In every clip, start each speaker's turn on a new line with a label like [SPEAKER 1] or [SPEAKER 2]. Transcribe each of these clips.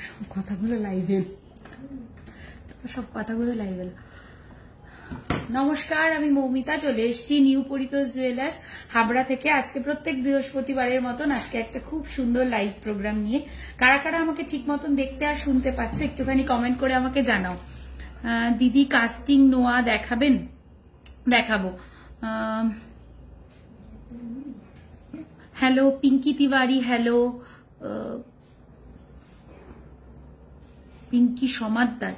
[SPEAKER 1] সব কথাগুলো লাইভে নমস্কার, আমি মৌমিতা চলে এসেছি নিউ পরিতোষ জুয়েলার্স হাবড়া থেকে। আজকে প্রত্যেক বৃহস্পতিবারের মতন আজকে একটা খুব সুন্দর লাইভ প্রোগ্রাম নিয়ে। কারা কারা আমাকে ঠিক মতন দেখতে আর শুনতে পাচ্ছ একটুখানি কমেন্ট করে আমাকে জানাও। দিদি কাস্টিং নোয়া দেখাবেন? দেখাবো। হ্যালো পিঙ্কি তিওয়ারি, হ্যালো পিঙ্কি সমাদ্দার,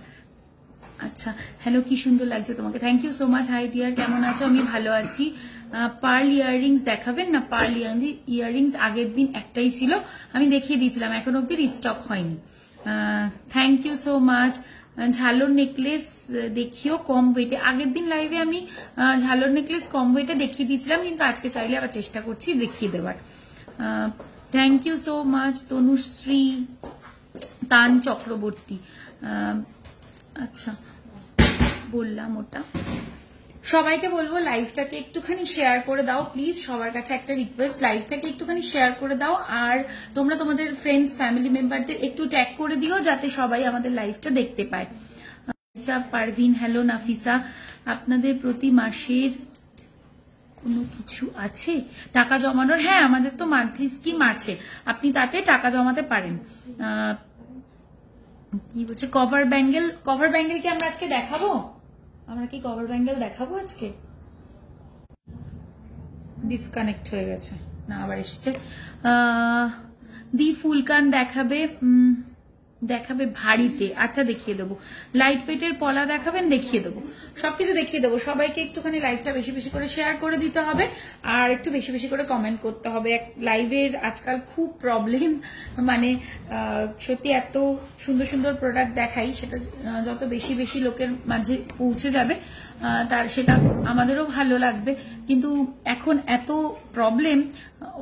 [SPEAKER 1] আচ্ছা হ্যালো, কি সুন্দর লাগছে তোমাকে, thank you so much. Hi dear, কেমন আছো? আমি ভালো আছি। পার্ল ইয়াররিংস দেখাবেন না? পার্ল ইয়াররিংস আগের দিন একটাই ছিল, আমি দেখিয়ে দিয়েছিলাম, এখন অব্দি রিস্টক হয়নি। Thank you so much. ঝালোর নেকলেস দেখিও কম ওয়েটে, আগের দিন লাইভে আমি ঝালোর নেকলেস কম ওয়েটে দেখিয়ে দিয়েছিলাম, কিন্তু আজকে চাইলে আবার চেষ্টা করছি দেখিয়ে দেওয়ার। Thank you so much Tanushree Tan Chakraborty. আচ্ছা বললাম ওটা। সবাইকে বলবো লাইভটাকে একটুখানি শেয়ার করে দাও প্লিজ, সবার কাছে একটা রিকোয়েস্ট, লাইভটাকে একটুখানি শেয়ার করে দাও। আর তোমরা তোমাদের ফ্রেন্ডস ফ্যামিলি মেম্বারদের একটু ট্যাগ করে দিও যাতে সবাই আমাদের লাইভটা দেখতে পায়। পারভিন, হ্যালো নাফিসা। আপনাদের প্রতি মাসের কোনো কিছু আছে টাকা জমানোর? হ্যাঁ, আমাদের তো মান্থলি স্কিম আছে, আপনি তাতে টাকা জমাতে পারেন। কি বলছে কভার ব্যাঙ্গেল? কভার ব্যাঙ্গেল কি আমরা আজকে দেখাবো? আমরা কি কভার ব্যাঙ্গেল দেখাবো আজকে? ডিসকানেক্ট হয়ে গেছে না, আবার এসছে। দি ফুলকান দেখাবে? দেখাবে ভারীতে, আচ্ছা দেখিয়ে দেবো। লাইট ওয়েটের পলা দেখাবেন? দেখিয়ে দেবো, সবকিছু দেখিয়ে দেবো। সবাইকে একটুখানি লাইভটা বেশি বেশি করে শেয়ার করে দিতে হবে আর একটু বেশি বেশি করে কমেন্ট করতে হবে। লাইভের আজকাল খুব প্রবলেম, মানে সত্যি এত সুন্দর সুন্দর প্রোডাক্ট দেখাই, সেটা যত বেশি বেশি লোকের মাঝে পৌঁছে যাবে তার সেটা আমাদেরও ভালো লাগবে। কিন্তু এখন এত প্রবলেম,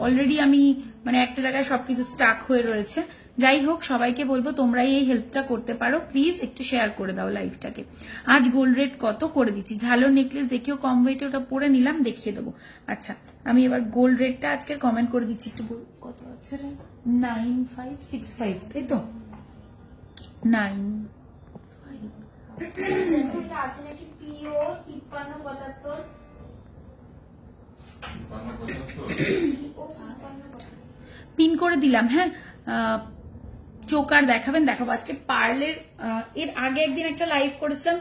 [SPEAKER 1] অলরেডি আমি মানে একটা জায়গায় সবকিছু স্টাক হয়ে রয়েছে। যাই হোক, সবাইকে বলবো তোমরাই এই হেল্পটা করতে পারো, প্লিজ একটু শেয়ার করে দাও লাইভটাকে। আজ গোল্ড রেট কত করে দিচ্ছি? ঝালোর নেকলেস দেখিও কম ওয়েটে, ওটা পরে নিলাম, দেখিয়ে দেবো। আচ্ছা আমি এবার গোল্ড রেটটা আজকের কমেন্ট করে দিচ্ছি, একটু কত আছে? 9565, তাই তো? 9565 পিন করে দিলাম। হ্যাঁ, চোকার দেখাবেন? দেখাবো আজকে পার্লের। এর আগে একদিন একটা লাইভ করেছিলাম,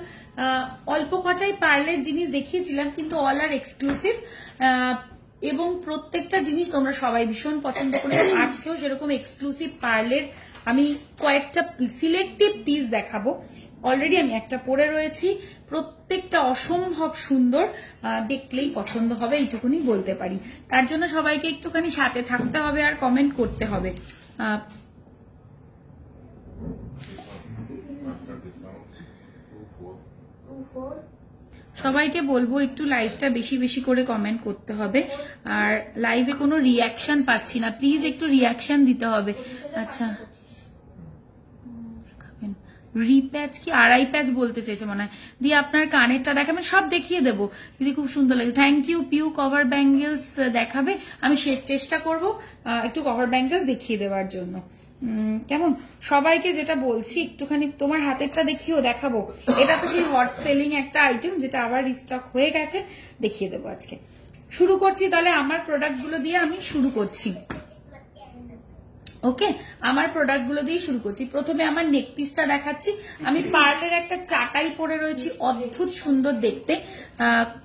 [SPEAKER 1] অল্প কটাই পার্লের জিনিস দেখিয়েছিলাম, কিন্তু অল আর এক্সক্লুসিভ এবং প্রত্যেকটা জিনিস তোমরা সবাই ভীষণ পছন্দ করেছো। আজকেও সেরকম এক্সক্লুসিভ পার্লের আমি কয়েকটা সিলেক্টিভ পিস দেখাবো। অলরেডি আমি একটা পরে রয়েছি, প্রত্যেকটা অসম্ভব সুন্দর, দেখলেই পছন্দ হবে এইটুকুনি বলতে পারি। তার জন্য সবাইকে একটুখানি সাথে থাকতে হবে আর কমেন্ট করতে হবে। সবাইকে বলবো একটু লাইভটা বেশি বেশি করে কমেন্ট করতে হবে। আর লাইভে কোনো রিয়াকশন পাচ্ছি না, প্লিজ একটু রিয়াকশন দিতে হবে। আচ্ছা রিপ্যাচ কি আড়াই প্যাচ বলতে চেয়েছে মনে হয়। দিয়ে আপনার কানেরটা দেখাবেন? সব দেখিয়ে দেবো দিদি, খুব সুন্দর লাগে। Thank you Piu. Cover bangles দেখাবে? আমি চেষ্টা করব একটু কভার ব্যাঙ্গেলস দেখিয়ে দেওয়ার জন্য। কেমন? সবাইকে যেটা বলছি একটুখানি তোমার হাতেরটা দেখিও, দেখাবো। এটা তো সেই হট সেলিং একটা আইটেম যেটা আবার রিস্টক হয়ে গেছে, দেখিয়ে দেবো আজকে। শুরু করছি তাহলে, আমার প্রোডাক্ট গুলো দিয়ে আমি শুরু করছি। ওকে, আমার প্রোডাক্ট গুলো দিয়ে শুরু করছি। প্রথমে আমার নেক পিসটা দেখাচ্ছি। আমি পার্লের একটা চাটাই পরে রয়েছি, অদ্ভুত সুন্দর দেখতে,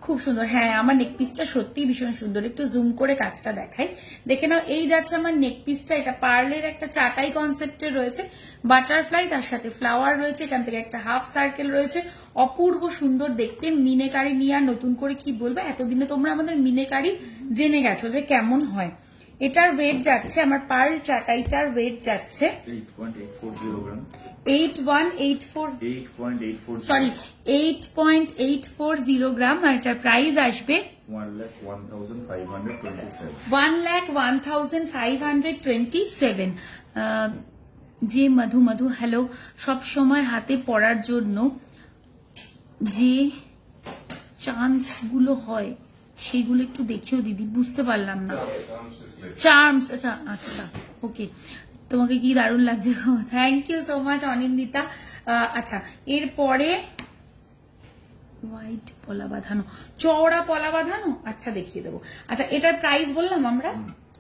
[SPEAKER 1] খুব সুন্দর। হ্যাঁ, আমার নেক পিসটা সত্যি ভীষণ সুন্দর, একটু জুম করে কাজটা দেখাই, দেখে নাও। এই যাচ্ছে আমার নেক পিসটা, এটা পার্লের একটা চাটাই কনসেপ্টের রয়েছে, বাটারফ্লাই, তার সাথে ফ্লাওয়ার রয়েছে, এখান থেকে একটা হাফ সার্কেল রয়েছে, অপূর্ব সুন্দর দেখতে। মিনেকারি নিয়ে আর নতুন করে কি বলবো, এতদিনে তোমরা আমাদের মিনেকারি জেনে গেছো যে কেমন হয়। এটার ওয়েট যাচ্ছে, আমার পার্ল চাটাইটার ওয়েট যাচ্ছে 8.840 গ্রাম, আর এটার প্রাইস আসবে 1,01,527। যে মধু হ্যালো। সব সময় হাতে পরার জন্য যে চান্স গুলো হয় সেগুলো একটু দেখিও দিদি, বুঝতে পারলাম না। চার্মস, আচ্ছা আচ্ছা ওকে। তোমাকে কি দারুণ লাগছে, thank you so much Anindita. আচ্ছা এরপরে হোয়াইট পলা বাঁধানো, চওড়া পলা বাঁধানো, আচ্ছা দেখিয়ে দেবো। আচ্ছা এটার প্রাইস বললাম আমরা,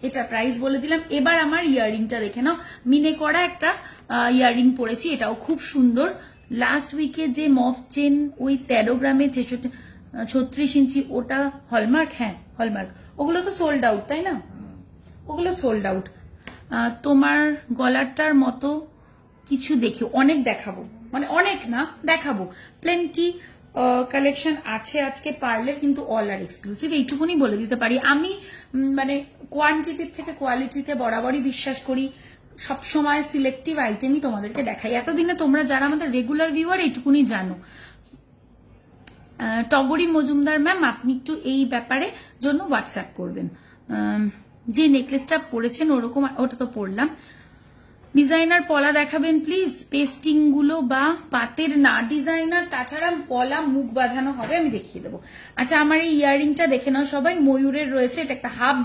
[SPEAKER 1] এটা প্রাইস বলে দিলাম। এবার আমার ইয়াররিংটা দেখে নাও, মিনে করা একটা ইয়াররিং পরেছি, এটাও খুব সুন্দর। লাস্ট উইকে যে মফ চেন ওই 13 গ্রামের 36 ইঞ্চি, ওটা হলমার্ক, হ্যাঁ হলমার্ক, ওগুলো তো সোল্ড আউট তাই না, ওগুলো সোল্ড আউট। তোমার গলারটার মতো কিছু দেখি, অনেক দেখাবো, মানে অনেক না দেখাবো, প্লেন্টি কালেকশন আছে আজকে পার্লের, কিন্তু অল আর এক্সক্লুসিভ, এইটুকুনি বলে দিতে পারি। আমি মানে কোয়ান্টিটির থেকে কোয়ালিটিতে বরাবরই বিশ্বাস করি, সবসময় সিলেক্টিভ আইটেমই তোমাদেরকে দেখাই। এতদিনে তোমরা যারা আমাদের রেগুলার ভিউয়ার এইটুকুনি জানো। টগরি মজুমদার ম্যাম, আপনি একটু এই ব্যাপারে জন্য হোয়াটসঅ্যাপ করবেন। যে নেকলেসটা পরেছেন ওরকম, ওটা তো পরলাম। ডিজাইনার পলা দেখাবেন প্লিজ, পেস্টিং গুলো বা পাতের না ডিজাইনার, তাছাড়া পলা মুখ বাঁধানো হবে, আমি দেখিয়ে দেবো। আচ্ছা আমার এই ইয়াররিংটা দেখে নাও সবাই, ময়ূরের রয়েছে, এটা একটা হাফ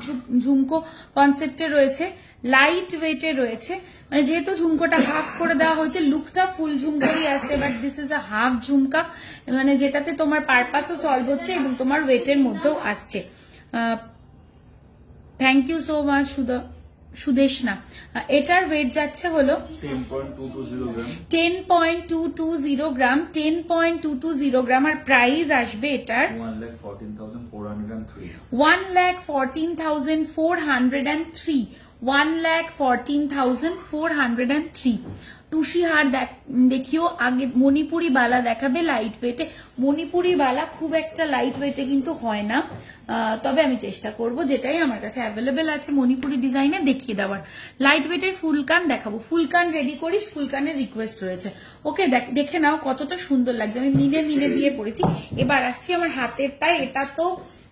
[SPEAKER 1] ঝুমকো কনসেপ্টে রয়েছে, লাইট ওয়েটে রয়েছে, মানে যেহেতু ঝুমকোটা হাফ করে দেওয়া হয়েছে, লুকটা ফুল ঝুমকোই আসছে, but this is a half jhumka, মানে যেটাতে তোমার পারপাসও সলভ হচ্ছে এবং তোমার ওয়েটের মধ্যেও আসছে। Thank you so much Sudeshna. এটার ওয়েট যাচ্ছে হলো 10.220 গ্রাম, 10.220 গ্রাম, আর প্রাইস আসবে এটার 1,14,403, 1,14,403। টুসি হার দেখিও, আগে মণিপুরি বালা দেখাবে লাইট ওয়েটে। মণিপুরি বালা খুব একটা লাইট ওয়েটে কিন্তু হয় না, তবে আমি চেষ্টা করব যেটাই আমার কাছে অ্যাভেলেবেল আছে মণিপুরি ডিজাইনে দেখিয়ে দেওয়ার। লাইট ওয়েটের ফুলকান দেখাবো, ফুলকান রেডি করিস, ফুলকানের রিকোয়েস্ট রয়েছে। ওকে দেখে নাও কতটা সুন্দর লাগছে, আমি মিনে মিনে দিয়ে পড়েছি। এবার আসছি আমার হাতেরটায়, এটা তো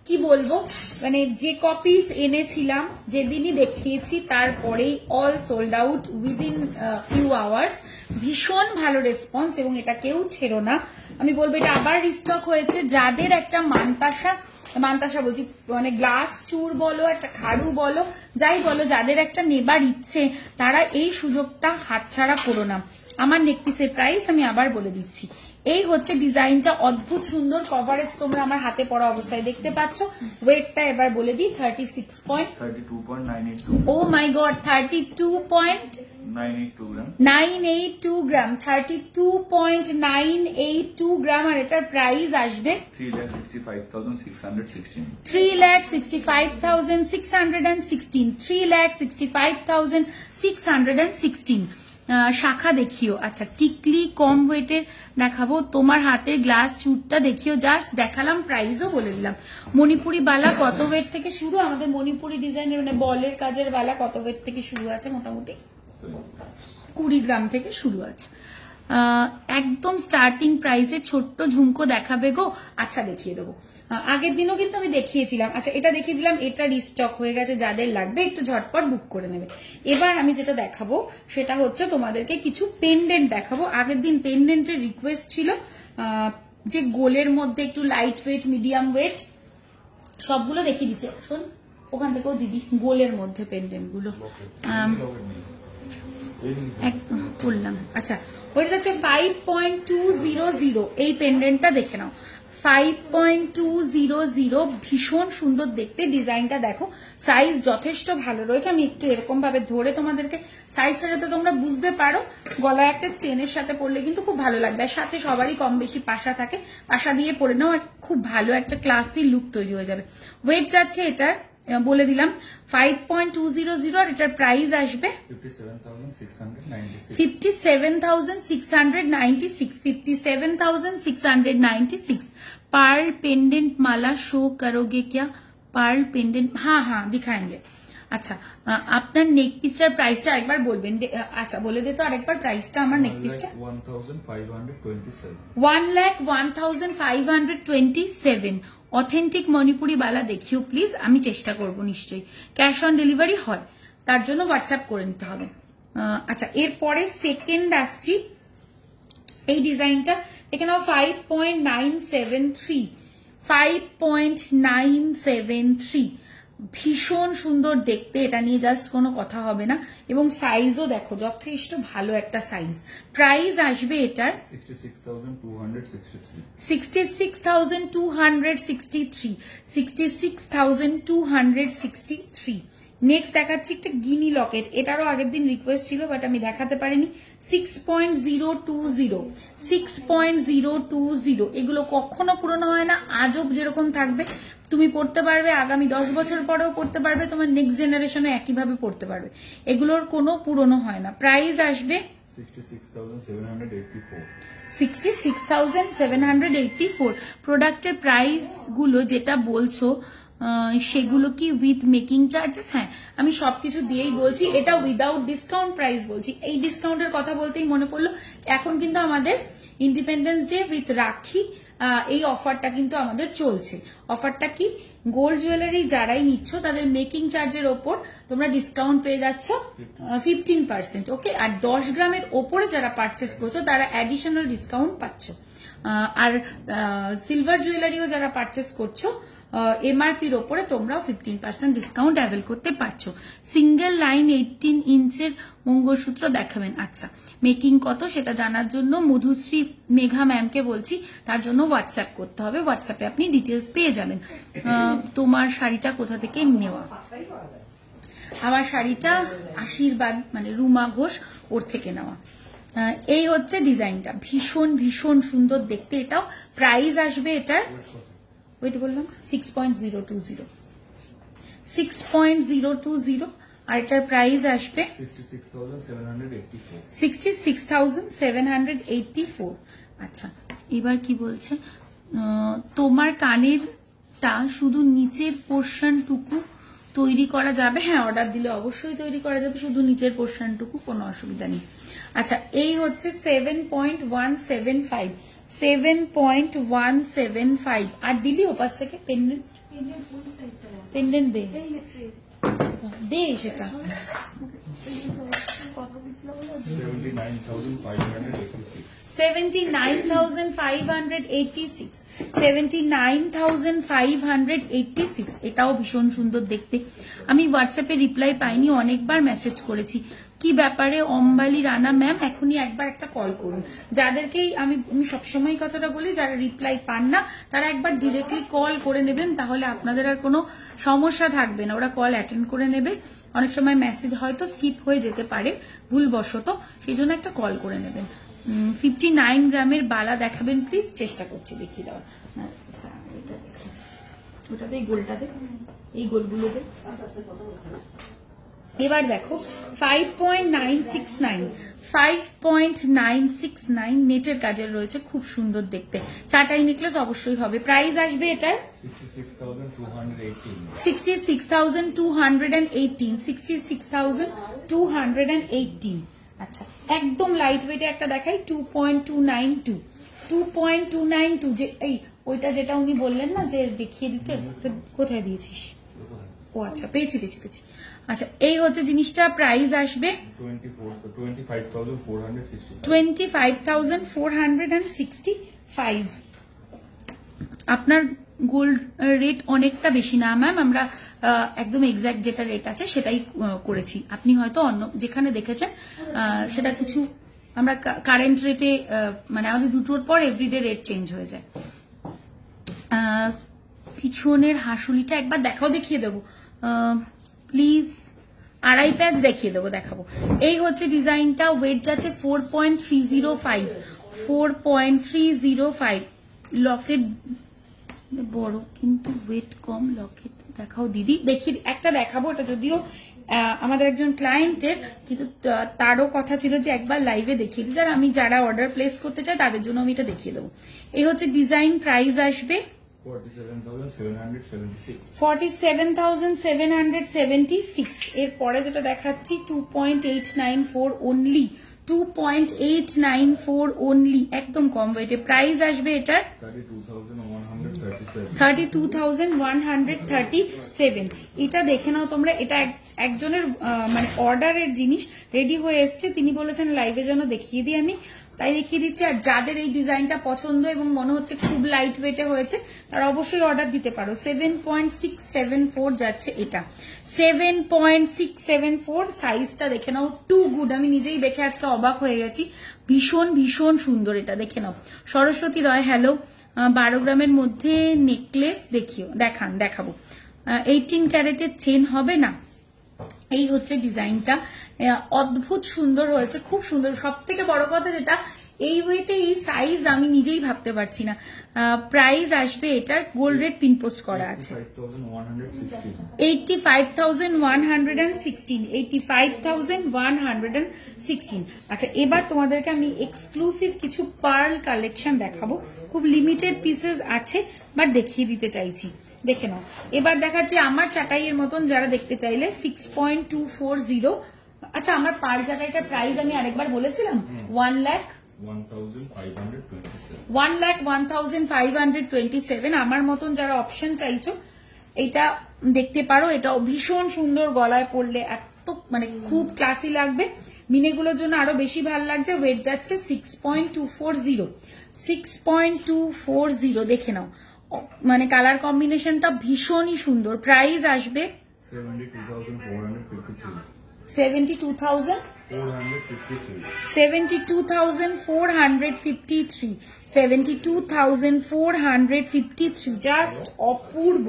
[SPEAKER 1] কি বলবো, মানে যে কপিস এনেছিলাম যেদিনই দেখিয়েছি তারপরেই all sold out within few hours. ভীষণ ভালো রেসপন্স এবং এটা কেউ ছেড়ো না, আমি বলবো এটা আবার রিস্টক হয়েছে। যাদের একটা মানতাসা বলছি, মানে গ্লাস চুর বলো, একটা খাড়ু বলো, যাই বলো, যাদের একটা নেবার ইচ্ছে তারা এই সুযোগটা হাতছাড়া করো না। আমার নেকপিসের প্রাইস আমি আবার বলে দিচ্ছি, এই হচ্ছে ডিজাইনটা, অদ্ভুত সুন্দর কভারেজ তোমরা আমার হাতে পড়া অবস্থায় দেখতে পাচ্ছ। ওয়েটটা এবার বলে দিই 32.982, ও মাই গড 32.982 গ্রাম, 32.982 গ্রাম, আর এটার প্রাইস আসবে 3,65,616, 3,65,616। শাখা দেখিও, আচ্ছা টিকলি কম ওয়েটের দেখাবো, তোমার হাতের গ্লাস চুটটা দেখিও, জাস্ট দেখালাম, প্রাইসও বলে দিলাম। মণিপুরি বালা কত ওয়েট থেকে শুরু, আমাদের মণিপুরি ডিজাইনের মানে বলের কাজের বালা কত ওয়েট থেকে শুরু আছে, মোটামুটি 20 গ্রাম থেকে শুরু আছে। একদম স্টার্টিং প্রাইসে ছোট্ট ঝুমকো দেখাবে গো, আচ্ছা দেখিয়ে দেবো, আগের দিনও কিন্তু আমি দেখিয়েছিলাম। আচ্ছা এটা দেখিয়ে দিলাম, এটা রিস্টক হয়ে গেছে, যাদের লাগবে একটু ঝটপট বুক করে নেবে। এবার আমি যেটা দেখাবো সেটা হচ্ছে তোমাদেরকে কিছু পেন্ডেন্ট দেখাবো। আগের দিন পেন্ডেন্টের রিকোয়েস্ট ছিল, যে গোলের মধ্যে একটু লাইট ওয়েট, মিডিয়াম ওয়েট, সবগুলো দেখিয়ে দিচ্ছে। শোন ওখান থেকেও দিদি, গোলের মধ্যে পেন্ডেন্ট গুলো করলাম। আচ্ছা ওইটা হচ্ছে 5.200, এই পেন্ডেন্টটা দেখে নাও, 5.200, ভীষণ সুন্দর দেখতে, ডিজাইনটা দেখো, সাইজ যথেষ্ট ভালো রয়েছে। আমি একটু এরকম ভাবে ধরে তোমাদেরকে সাইজটা যাতে তোমরা বুঝতে পারো, গলায় একটা চেনের সাথে পরলে কিন্তু খুব ভালো লাগবে, আর সাথে সবারই কম বেশি পাশা থাকে, পাশা দিয়ে পরে নাও, খুব ভালো একটা ক্লাসি লুক তৈরি হয়ে যাবে। ওয়েট যাচ্ছে এটার বলে দিলাম 5.200, আর এটার প্রাইস আসবে 57,696। पार्ल पेंडेंट माला शो करोगे क्या? पार्ल पेंडेंट, हाँ हाँ दिखाएंगे। अच्छा আপনার নেক পিসটার প্রাইসটা আরেকবার বলবেন। আচ্ছা বলে দে তো আরেকবার প্রাইসটা আমার নেক পিসটা 1,01,527। অথেন্টিক মণিপুরি বালা দেখিও প্লিজ, আমি চেষ্টা করব নিশ্চয়ই। ক্যাশ অন ডেলিভারি হয়, তার জন্য হোয়াটসঅ্যাপ করে নিতে হবে। আচ্ছা এরপরে সেকেন্ড আসছি, এই ডিজাইনটা দেখে নাও 5.973, ভীষণ সুন্দর দেখতে, এটা নিয়ে জাস্ট কোনো কথা হবে না। এবং সাইজও দেখো যথেষ্ট ভালো একটা সাইজ। প্রাইস আসবে এটার 66,263। নেক্সট দেখাচ্ছি একটা গিনি লকেট, এটারও আগের দিন রিকোয়েস্ট ছিল বাট আমি দেখাতে পারিনি। 6.020, 6.020, এগুলো কখনো পুরনো হয় না, আজব যেরকম থাকবে তুমি পড়তে পারবে, আগামী 10 বছর পরেও পড়তে পারবে, তোমার নেক্সট জেনারেশনে একইভাবে পড়তে পারবে, এগুলোর কোনো পুরনো হয় না। প্রাইস আসবে 66,784। প্রোডাক্টের প্রাইস গুলো যেটা বলছো সেগুলো কি উইথ মেকিং চার্জেস? হ্যাঁ, আমি সবকিছু দিয়েই বলছি, এটা উইদাউট ডিসকাউন্ট প্রাইস বলছি। এই ডিসকাউন্টের কথা বলতেই মনে পড়লো, এখন কিন্তু আমাদের ইন্ডিপেন্ডেন্স ডে উইথ রাখি এই অফারটা কিন্তু আমাদের চলছে। অফারটা কি, গোল্ড জুয়েলারি যারাই নিচ্ছ তাদের মেকিং চার্জের ওপর তোমরা ডিসকাউন্ট পেয়ে যাচ্ছ 15%। ওকে, আর 10 গ্রামের ওপরে যারা পারচেস করছো তারা অ্যাডিশনাল ডিসকাউন্ট পাচ্ছ। আর সিলভার জুয়েলারিও যারা পারচেস করছো এমআরপির ওপরে তোমরাও 15% ডিসকাউন্ট অ্যাভেল করতে পারছো। সিঙ্গেল লাইন 18 ইঞ্চের মঙ্গলসূত্র দেখাবেন। আচ্ছা, মেকিং কত সেটা জানার জন্য মধুশ্রী মেঘা ম্যামকে বলছি, তার জন্য হোয়াটসঅ্যাপ করতে হবে, হোয়াটসঅ্যাপে আপনি ডিটেলস পেয়ে যাবেন। তোমার শাড়িটা কোথা থেকে নেওয়া? আমার শাড়িটা আশীর্বাদ মানে রুমা ঘোষ ওর থেকে নেওয়া। এই হচ্ছে ডিজাইনটা, ভীষণ ভীষণ সুন্দর দেখতে। এটাও প্রাইস আসবে এটার, ওইটা বললাম 6.020, 6.020, আর এটার প্রাইস আসবে 66,784। আচ্ছা, এবার কি বলছে, তোমার কানেরটা শুধু নিচের পোর্শনটুকু তৈরি করা যাবে? হ্যাঁ, অর্ডার দিলে অবশ্যই তৈরি করা যাবে, শুধু নিচের পোর্শনটুকু, কোনো অসুবিধা নেই। আচ্ছা, এই হচ্ছে 7.175, 7.175। আর দিলি ওপাশ থেকে পেন্ডেন্ট দে দে সেটা। 79,586, এটাও ভীষণ সুন্দর দেখতে। আমি হোয়াটসঅ্যাপে রিপ্লাই পাইনি, অনেকবার মেসেজ করেছি, কি ব্যাপারে অম্বালি রানা ম্যাম? এখনই একবার একটা কল করুন। যাদেরকেই আমি সবসময় কথাটা বলি, যারা রিপ্লাই পান না তারা একবার ডিরেক্টলি কল করে নেবেন, তাহলে আপনাদের আর কোনো সমস্যা থাকবে না, ওরা কল অ্যাটেন্ড করে নেবে। অনেক সময় মেসেজ হয়তো স্কিপ হয়ে যেতে পারে ভুলবশত, সেই জন্য একটা কল করে নেবেন। 59 গ্রামের বালা দেখাবেন প্লিজ, চেষ্টা করছি দেখিয়ে দেওয়ার। ওটাতে এই গোলটাতে, এই গোলগুলো দে। এবার দেখো 5.969, 5.969 নেটের কাজের রয়েছে, খুব সুন্দর দেখতে। চাটাই নেকলেস অবশ্যই হবে। প্রাইস আসবে এটার 66,218, 66,218। আচ্ছা, একদম লাইট ওয়েটে একটা দেখাই, 2.292, 2.292। যে এই ওইটা যেটা উনি বললেন না যে দেখিয়ে দিতে, কোথায় দিয়েছিস? ও আচ্ছা, পেয়েছি পেয়েছি পেয়েছি। আচ্ছা, এই হচ্ছে জিনিসটা, প্রাইস আসবে 25,465। আপনার গোল্ড রেট অনেকটা বেশি না ম্যাম, আমরা একদম এক্সাক্ট যেটা রেট আছে সেটাই করেছি। আপনি হয়তো অন্য যেখানে দেখেছেন সেটা কিছু, আমরা কারেন্ট রেটে মানে আমাদের দুটোর পর এভরিডে রেট চেঞ্জ হয়ে যায়। পিছনের হাসুলিটা একবার দেখাও, দেখিয়ে দেবো প্লিজ। আড়াই প্যাচ দেখিয়ে দেবো, দেখাবো। এই হচ্ছে ডিজাইনটা, ওয়েট যাচ্ছে 4.305, 4.305। লকেট বড় কিন্তু ওয়েট কম, লকেট দেখাও দিদি। দেখি একটা দেখাবো, এটা যদিও আমাদের একজন ক্লায়েন্টের, কিন্তু তারও কথা ছিল যে একবার লাইভে দেখিয়ে দিই, আর আমি যারা অর্ডার প্লেস করতে চাই তাদের জন্য আমি এটা দেখিয়ে দেবো। এই হচ্ছে ডিজাইন, প্রাইস আসবে 47,776। এরপরে যেটা দেখাচ্ছি 2.894 অনলি, 2.894 অনলি, একদম কম ওয়েটে। প্রাইস আসবে এটার 32,137। এটা দেখে নাও তোমরা, এটা একজনের মানে অর্ডারের জিনিস রেডি হয়ে এসছে, তিনি বলেছেন লাইভে যেন দেখিয়ে দিই আমি। তাই দেখিয়ে দিচ্ছি। আর যাদের এই ডিজাইনটা পছন্দ এবং মনে হচ্ছে খুব লাইট ওয়েটে হয়েছে তারা অবশ্যই অর্ডার দিতে পারো। 7.674 যাচ্ছে এটা, 7.674। সাইজটা দেখে নাও, টু গুড। আমি নিজেই দেখে আজকে অবাক হয়ে গেছি, ভীষণ ভীষণ সুন্দর। এটা দেখে নাও। সরস্বতী রয় হ্যালো। 12 গ্রামের মধ্যে নেকলেস দেখাবো। 18 ক্যারেটের চেন হবে না? এই হচ্ছে ডিজাইনটা, অদ্ভুত সুন্দর হয়েছে, খুব সুন্দর। সব থেকে বড় কথা যেটা, এই ওয়েতে এই সাইজ আমি নিজেই ভাবতে পারছি না। প্রাইস আসবে এটার, গোল্ড রেট পিন পোস্ট করা আছে, 85,116, 85,116। আচ্ছা, এবার তোমাদেরকে আমি এক্সক্লুসিভ কিছু পার্ল কালেকশন দেখাবো, খুব লিমিটেড পিসেস আছে বাট দেখিয়ে দিতে চাইছি। দেখে নাও। এবার দেখাচ্ছি আমার চাটাইয়ের মতন যারা দেখতে চাইলে 6.240। আচ্ছা, আমার পার চাটাইটার প্রাইস আমি আরেকবার বলেছিলাম 1,01,527। আমার মতন যারা অপশন চাইছো এটা দেখতে পারো। এটাও ভীষণ সুন্দর, গলায় পরলে এত মানে খুব ক্লাসি লাগবে। মিনেগুলোর জন্য আরো বেশি ভালো লাগছে। ওয়েট যাচ্ছে 6.240, 6.240। দেখে নাও, মানে কালার কম্বিনেশনটা ভীষণই সুন্দর। প্রাইস আসবে 72,453। জাস্ট অপূর্ব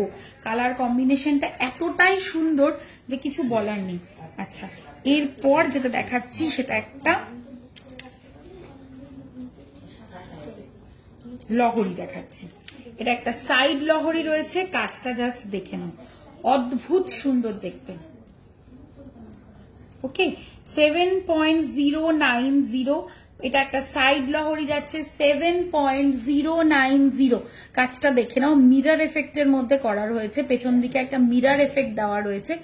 [SPEAKER 1] কালার কম্বিনেশনটা, এতটাই সুন্দর যে কিছু বলার নেই। আচ্ছা, এরপর যেটা দেখাচ্ছি সেটা একটা লহরি দেখাচ্ছি। এটা একটা সাইড লহরি রয়েছে, কাজটা জাস্ট দেখে নাও, অদ্ভুত সুন্দর দেখতে। ওকে, 7.090। এটা একটা সাইড লহরি যাচ্ছে 7.090। কাজটা দেখে নাও, মিরর এফেক্টের মধ্যে করা রয়েছে, পেছন দিকে একটা মিরর এফেক্ট দেওয়া রয়েছে,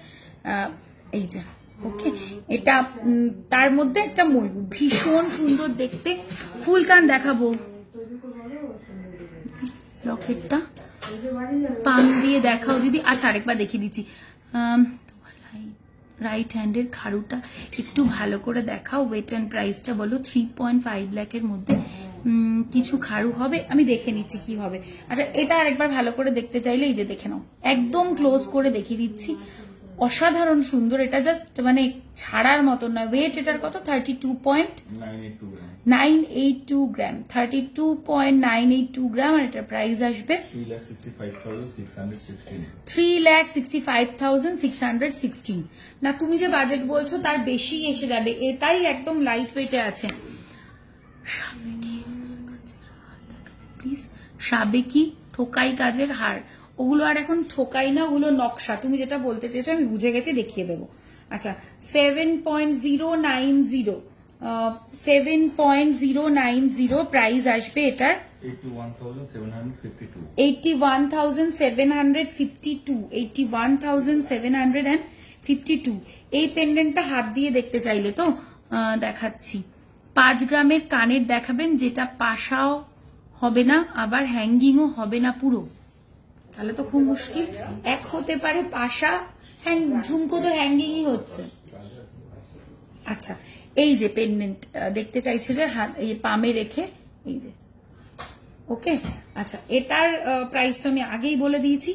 [SPEAKER 1] এই যে। ওকে, এটা তার মধ্যে একটা ময়ূর, ভীষণ সুন্দর দেখতে। ফুলকান দেখাবো, লকেটটা পাম দিয়ে দেখাও দিদি। আচ্ছা, আরেকবার দেখিয়ে দিচ্ছি। রাইট হ্যান্ডের খাড়ুটা একটু ভালো করে দেখাও। ওয়েট অ্যান্ড প্রাইসটা বলো। 3.5 লাখের মধ্যে কিছু খাড়ু হবে, আমি দেখে নিচ্ছি কি হবে। আচ্ছা, এটা আরেকবার ভালো করে দেখতে চাইলে এই যে দেখে নাও, একদম ক্লোজ করে দেখিয়ে দিচ্ছি। অসাধারণ সুন্দর, এটা জাস্ট মানে ছাড়ার মতো না। ওয়েট এটার কত? 32.982 গ্রাম, 32.982 গ্রাম। আর এটার প্রাইস আসবে 3,65,616। না, তুমি যে বাজেট বলছো তার বেশি এসে যাবে, এটাই একদম লাইট ওয়েটে আছে। প্লিজ, সাবেকি ঠোকাই কাজের হার, ওগুলো আর এখন ঠোকাই না, ওগুলো নকশা। তুমি যেটা বলতে চেয়েছো আমি বুঝে গেছি, দেখিয়ে দেবো। আচ্ছা, 7.090, 7.090 প্রাইস আসবে এটার 81,752, 81,752। এই পেন্ডেন্টটা হাত দিয়ে দেখতে চাইলে তো দেখাচ্ছি। 5 গ্রামের কানের দেখাবেন, যেটা পাশাও হবে না আবার হ্যাঙ্গিংও হবে না পুরো, তাহলে তো খুব মুশকিল। এক হতে পারে পাশা, ঝুমকো তো হ্যাঙ্গিংই হচ্ছে। আচ্ছা, এই যে পেন্ডেন্ট দেখতে চাইছে যে হাত এই পামে রেখে, এই যে। ওকে, আচ্ছা, এটার প্রাইস তো আমি আগেই বলে দিয়েছি।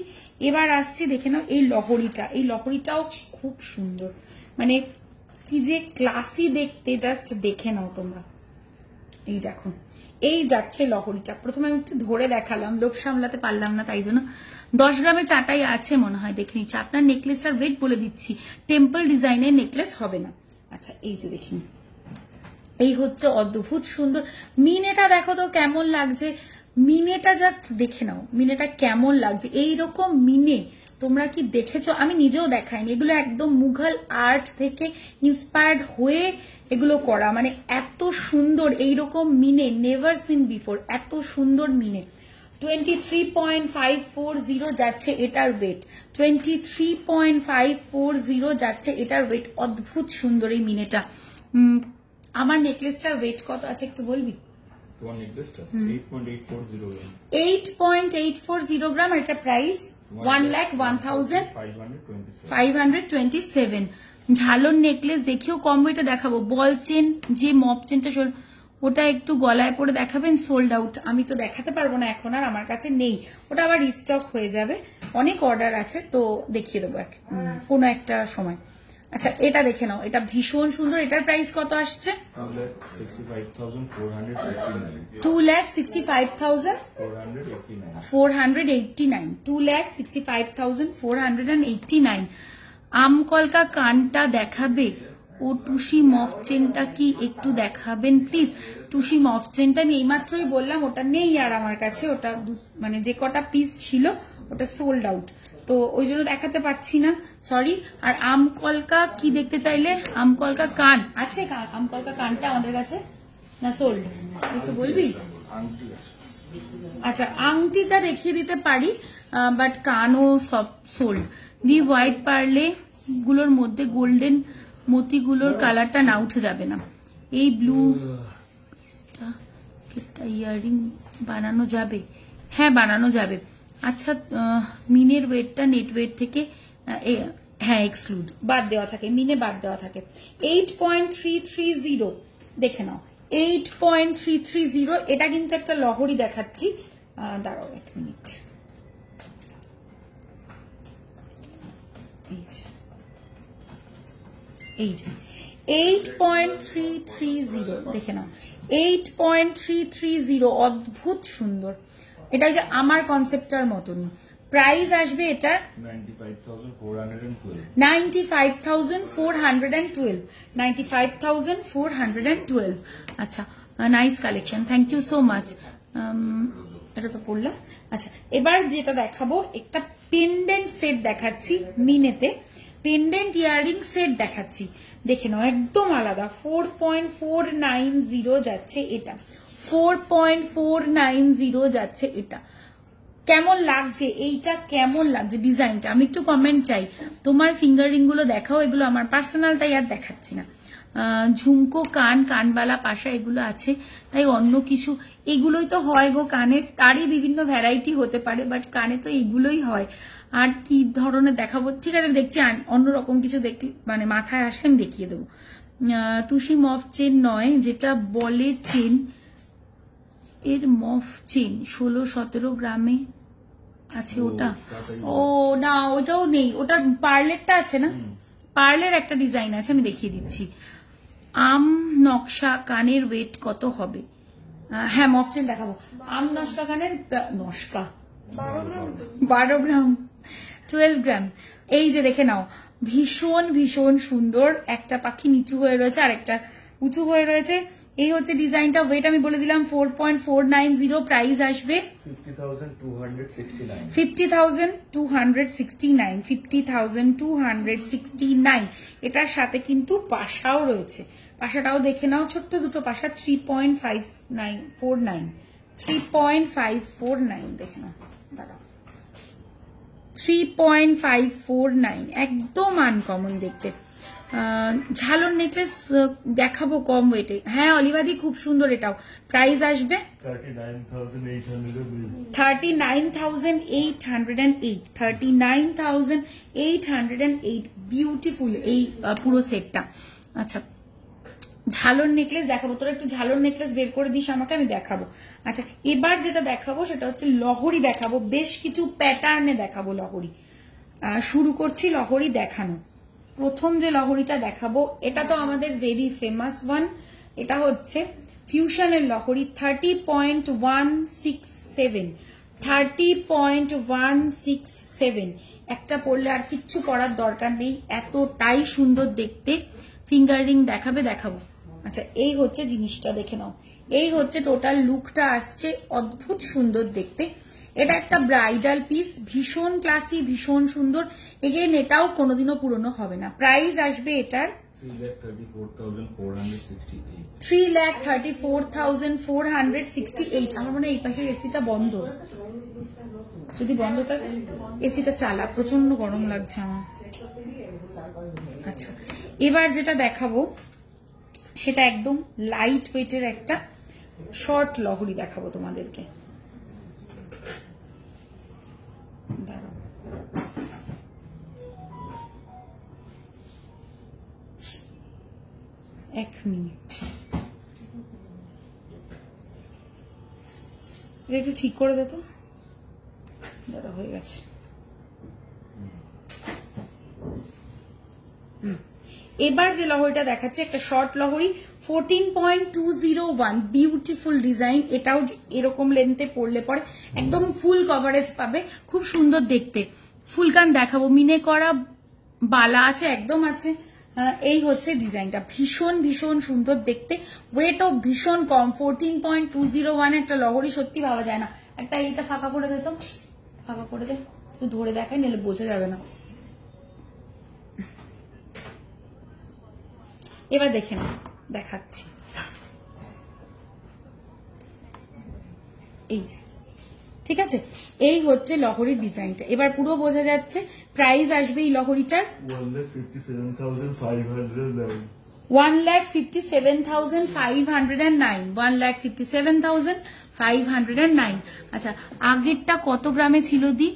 [SPEAKER 1] এবার আসছি, দেখে নাও এই লহরিটা, এই লহরিটাও খুব সুন্দর, মানে কি যে ক্লাসি দেখতে, জাস্ট দেখে নাও তোমরা। এই দেখো, এই যাচ্ছে লহরিটা। প্রথমে আমি একটু ধরে দেখালাম, লোভ সামলাতে পারলাম না, তাই জন্য। 10 গ্রামে চাটাই আছে মনে হয়, দেখে নিচ্ছি। আপনার নেকলেসটার ওয়েট বলে দিচ্ছি, টেম্পল ডিজাইনের নেকলেস হবে না। আচ্ছা, এই যে দেখুন, এই হচ্ছে অদ্ভুত সুন্দর মিনেটা। দেখো তো কেমন লাগছে মিনেটা, জাস্ট দেখে নাও মিনেটা কেমন লাগছে। এইরকম মিনে তোমরা কি দেখেছো? আমি নিজেও দেখাইনি। এগুলো একদম মুঘল আর্ট থেকে ইন্সপায়ার্ড হয়ে এগুলো করা, মানে এত সুন্দর এইরকম মিনে নেভার সিন বিফোর, এত সুন্দর মিনে। 23.540 যাচ্ছে এটার ওয়েট, 23.540 যাচ্ছে এটার ওয়েট। অদ্ভুত সুন্দর এই মিনেটা। আমার নেকলেসটার ওয়েট কত আছে একটু বলবি? 8.840 গ্রাম। আর এটা প্রাইস 1,01,527। ঝালর নেকলেস দেখিও কম ওয়েটে দেখাবো। বল চেন, যে মপ চেনটা ওটা একটু গলায় পরে দেখাবেন, সোল্ড আউট। আমি তো দেখাতে পারবো না এখন, আর আমার কাছে নেই, ওটা আবার রিস্টক হয়ে যাবে, অনেক অর্ডার আছে, তো দেখিয়ে দেবো কোনো একটা সময়। আচ্ছা এটা দেখে নাও, এটা ভীষণ সুন্দর। এটার প্রাইস কত আসছে? 2,65,489। 2,65,489। আমকলকা কানটা দেখাবে ও টুসি মফ চেনটা কি একটু দেখাবেন প্লিজ? টুসি মফ চেনটা আমি এইমাত্রই বললাম ওটা নেই আর আমার কাছে, ওটা মানে যে কটা পিস ছিল ওটা সোল্ড আউট, তো ওই জন্য দেখাতে পাচ্ছি না, সরি। আর আমকলকা কি দেখতে চাইলে? আমকলকা কান আছে? আমকলকা কানটা আমাদের কাছে না সোল্ড, একটু বলবি? আচ্ছা আংটিটা দেখিয়ে দিতে পারি, বাট কানও সব সোল্ড। ভি হোয়াইট পার্লে গুলোর মধ্যে গোল্ডেন মতিগুলোর কালারটা না উঠে যাবে না? এই ব্লু ইয়াররিং বানানো যাবে? হ্যাঁ বানানো যাবে। আচ্ছা মিনের ওয়েটটা নেট ওয়েট থেকে হ্যাঁ এক্সক্লুড, বাদ দেওয়া থাকে, মিনে বাদ দেওয়া থাকে। 8.330 দেখে নাও, 8.330। এটা কিন্তু একটা লহরি দেখাচ্ছি, দাঁড়াও এক মিনিট। এই যে 8.330 দেখে নাও, 8.330 অদ্ভুত সুন্দর। এটা যে আমার কনসেপ্টটার মতনই। প্রাইস আসবে এটা 95,412। 95,412। আচ্ছা nice collection, thank you so much. এটা তো পড়লাম। আচ্ছা এবার যেটা দেখাবো, একটা পেন্ডেন্ট সেট দেখাচ্ছি মিনেতে, পেন্ডেন্ট ইয়াররিং সেট দেখাচ্ছি, দেখে নাও একদম আলাদা। 4.490 যাচ্ছে এটা, 4.490 যাচ্ছে এটা। কেমন লাগছে এইটা, কেমন লাগছে ডিজাইনটা? আমি একটু কমেন্ট চাই। তোমার ফিঙ্গারিং গুলো দেখাও, এগুলো আমার পার্সোনাল তাই আর দেখাচ্ছি না। ঝুমকো কান, কানবালা পাশা এগুলো আছে, তাই অন্য কিছু এগুলোই তো হয় গো কানের, তারই বিভিন্ন ভ্যারাইটি হতে পারে, বাট কানে তো এগুলোই হয়। আর কি ধরনের দেখাবো? ঠিক আছে দেখছি, অন্যরকম কিছু দেখি মানে মাথায় আসলে আমি দেখিয়ে দেবো। টুসি মফ চেন নয়, যেটা বলে চেন, এর মফ চেন 16-17 গ্রামে আছে ওটা। ও না ওটাও নেই, ওটার পার্লেরটা আছে না, পার্লের একটা ডিজাইন আছে, আমি দেখিয়ে দিচ্ছি। আম নকশা কানের ওয়েট কত হবে? হ্যাঁ মফ চেন দেখাবো। আম নকশা কানের নকশা 12 গ্রাম, 12 গ্রাম। এই যে দেখে নাও, ভীষণ ভীষণ সুন্দর। একটা পাখি নিচু হয়ে রয়েছে আর একটা উঁচু হয়ে রয়েছে। এই হচ্ছে ডিজাইনটা। ওয়েট আমি বলে দিলাম 4.490। প্রাইস আসবে 50,269। 50,269। এটার সাথে কিন্তু পাশাও রয়েছে, পাশাটাও দেখে নাও, ছোট্ট দুটো পাশা। 3.549 3.549 দেখে নাও, দাঁড়াও 3.549, একদম আনকমন দেখতে। ঝালর নেকলেস দেখাবো কম ওয়েটে। হ্যাঁ অলিভাদি খুব সুন্দর, এটাও। প্রাইস আসবে 39,808। 39,808। বিউটিফুল এই পুরো সেটটা। আচ্ছা ঝালর নেকলেস দেখাবো, তোরা একটু ঝালর নেকলেস বের করে দিস আমাকে, আমি দেখাবো। আচ্ছা এবার যেটা দেখাবো সেটা হচ্ছে লহরি দেখাবো, বেশ কিছু প্যাটার্নে দেখাবো লহরি। শুরু করছি লহরি দেখানো। প্রথম যে লহরিটা দেখাবো এটা তো আমাদের ভেরি ফেমাস ওয়ান, এটা হচ্ছে ফিউশনের লহরি 30.167। 30.167 একটা পরলে আর কিচ্ছু পরার দরকার নেই, এতটাই সুন্দর দেখতে। ফিঙ্গারিং দেখাবো। আচ্ছা এই হচ্ছে জিনিসটা, দেখে নাও, এই হচ্ছে টোটাল লুকটা আসছে, অদ্ভুত সুন্দর দেখতে। এটা একটা ব্রাইডাল পিস, ভীষণ ক্লাসি, ভীষণ সুন্দর। এগেন এটাও কোনোদিনও পুরনো হবে না। প্রাইস আসবে এটার 3,34,468। আমার মনে হয় এই পাশের এসিটা বন্ধ, যদি বন্ধ থাকে এসিটা চালা, প্রচন্ড গরম লাগছে আমার। আচ্ছা এবার যেটা দেখাবো সেটা একদম লাইট ওয়েটের একটা শর্ট লহরি দেখাবো তোমাদেরকে। এক মিনিট। এটা একটু ঠিক করে দে তো, দাদা হয়ে গেছে। এবার যে লহরিটা দেখাচ্ছে একটা শর্ট লহরি 14.201 বিউটিফুল ডিজাইন। এটাও এরকম লেন্থে পড়লে পরে একদম ফুল কভারেজ পাবে, খুব সুন্দর দেখতে। ফুলকান দেখাবো, মিনে করা বালা আছে, একদম আছে। এই হচ্ছে ডিজাইনটা, ভীষণ ভীষণ সুন্দর দেখতে, ওয়েটও ভীষণ কম। 14.201 একটা লহরি সত্যি ভাবা যায় না। একটা এইটা ফাঁকা করে দে তো, ফাঁকা করে দে, একটু ধরে দেখাই, নিলে বোঝা যাবে না। এবার দেখে না, দেখাচ্ছি, এই যে ঠিক আছে, এই হচ্ছে লহরির ডিজাইনটা। এবার পুরো বোঝা যাচ্ছে। প্রাইস আসবে এই লহরিটার 1,57,509। 1,57,509। আচ্ছা, আগেরটা কত গ্রামে ছিল দি?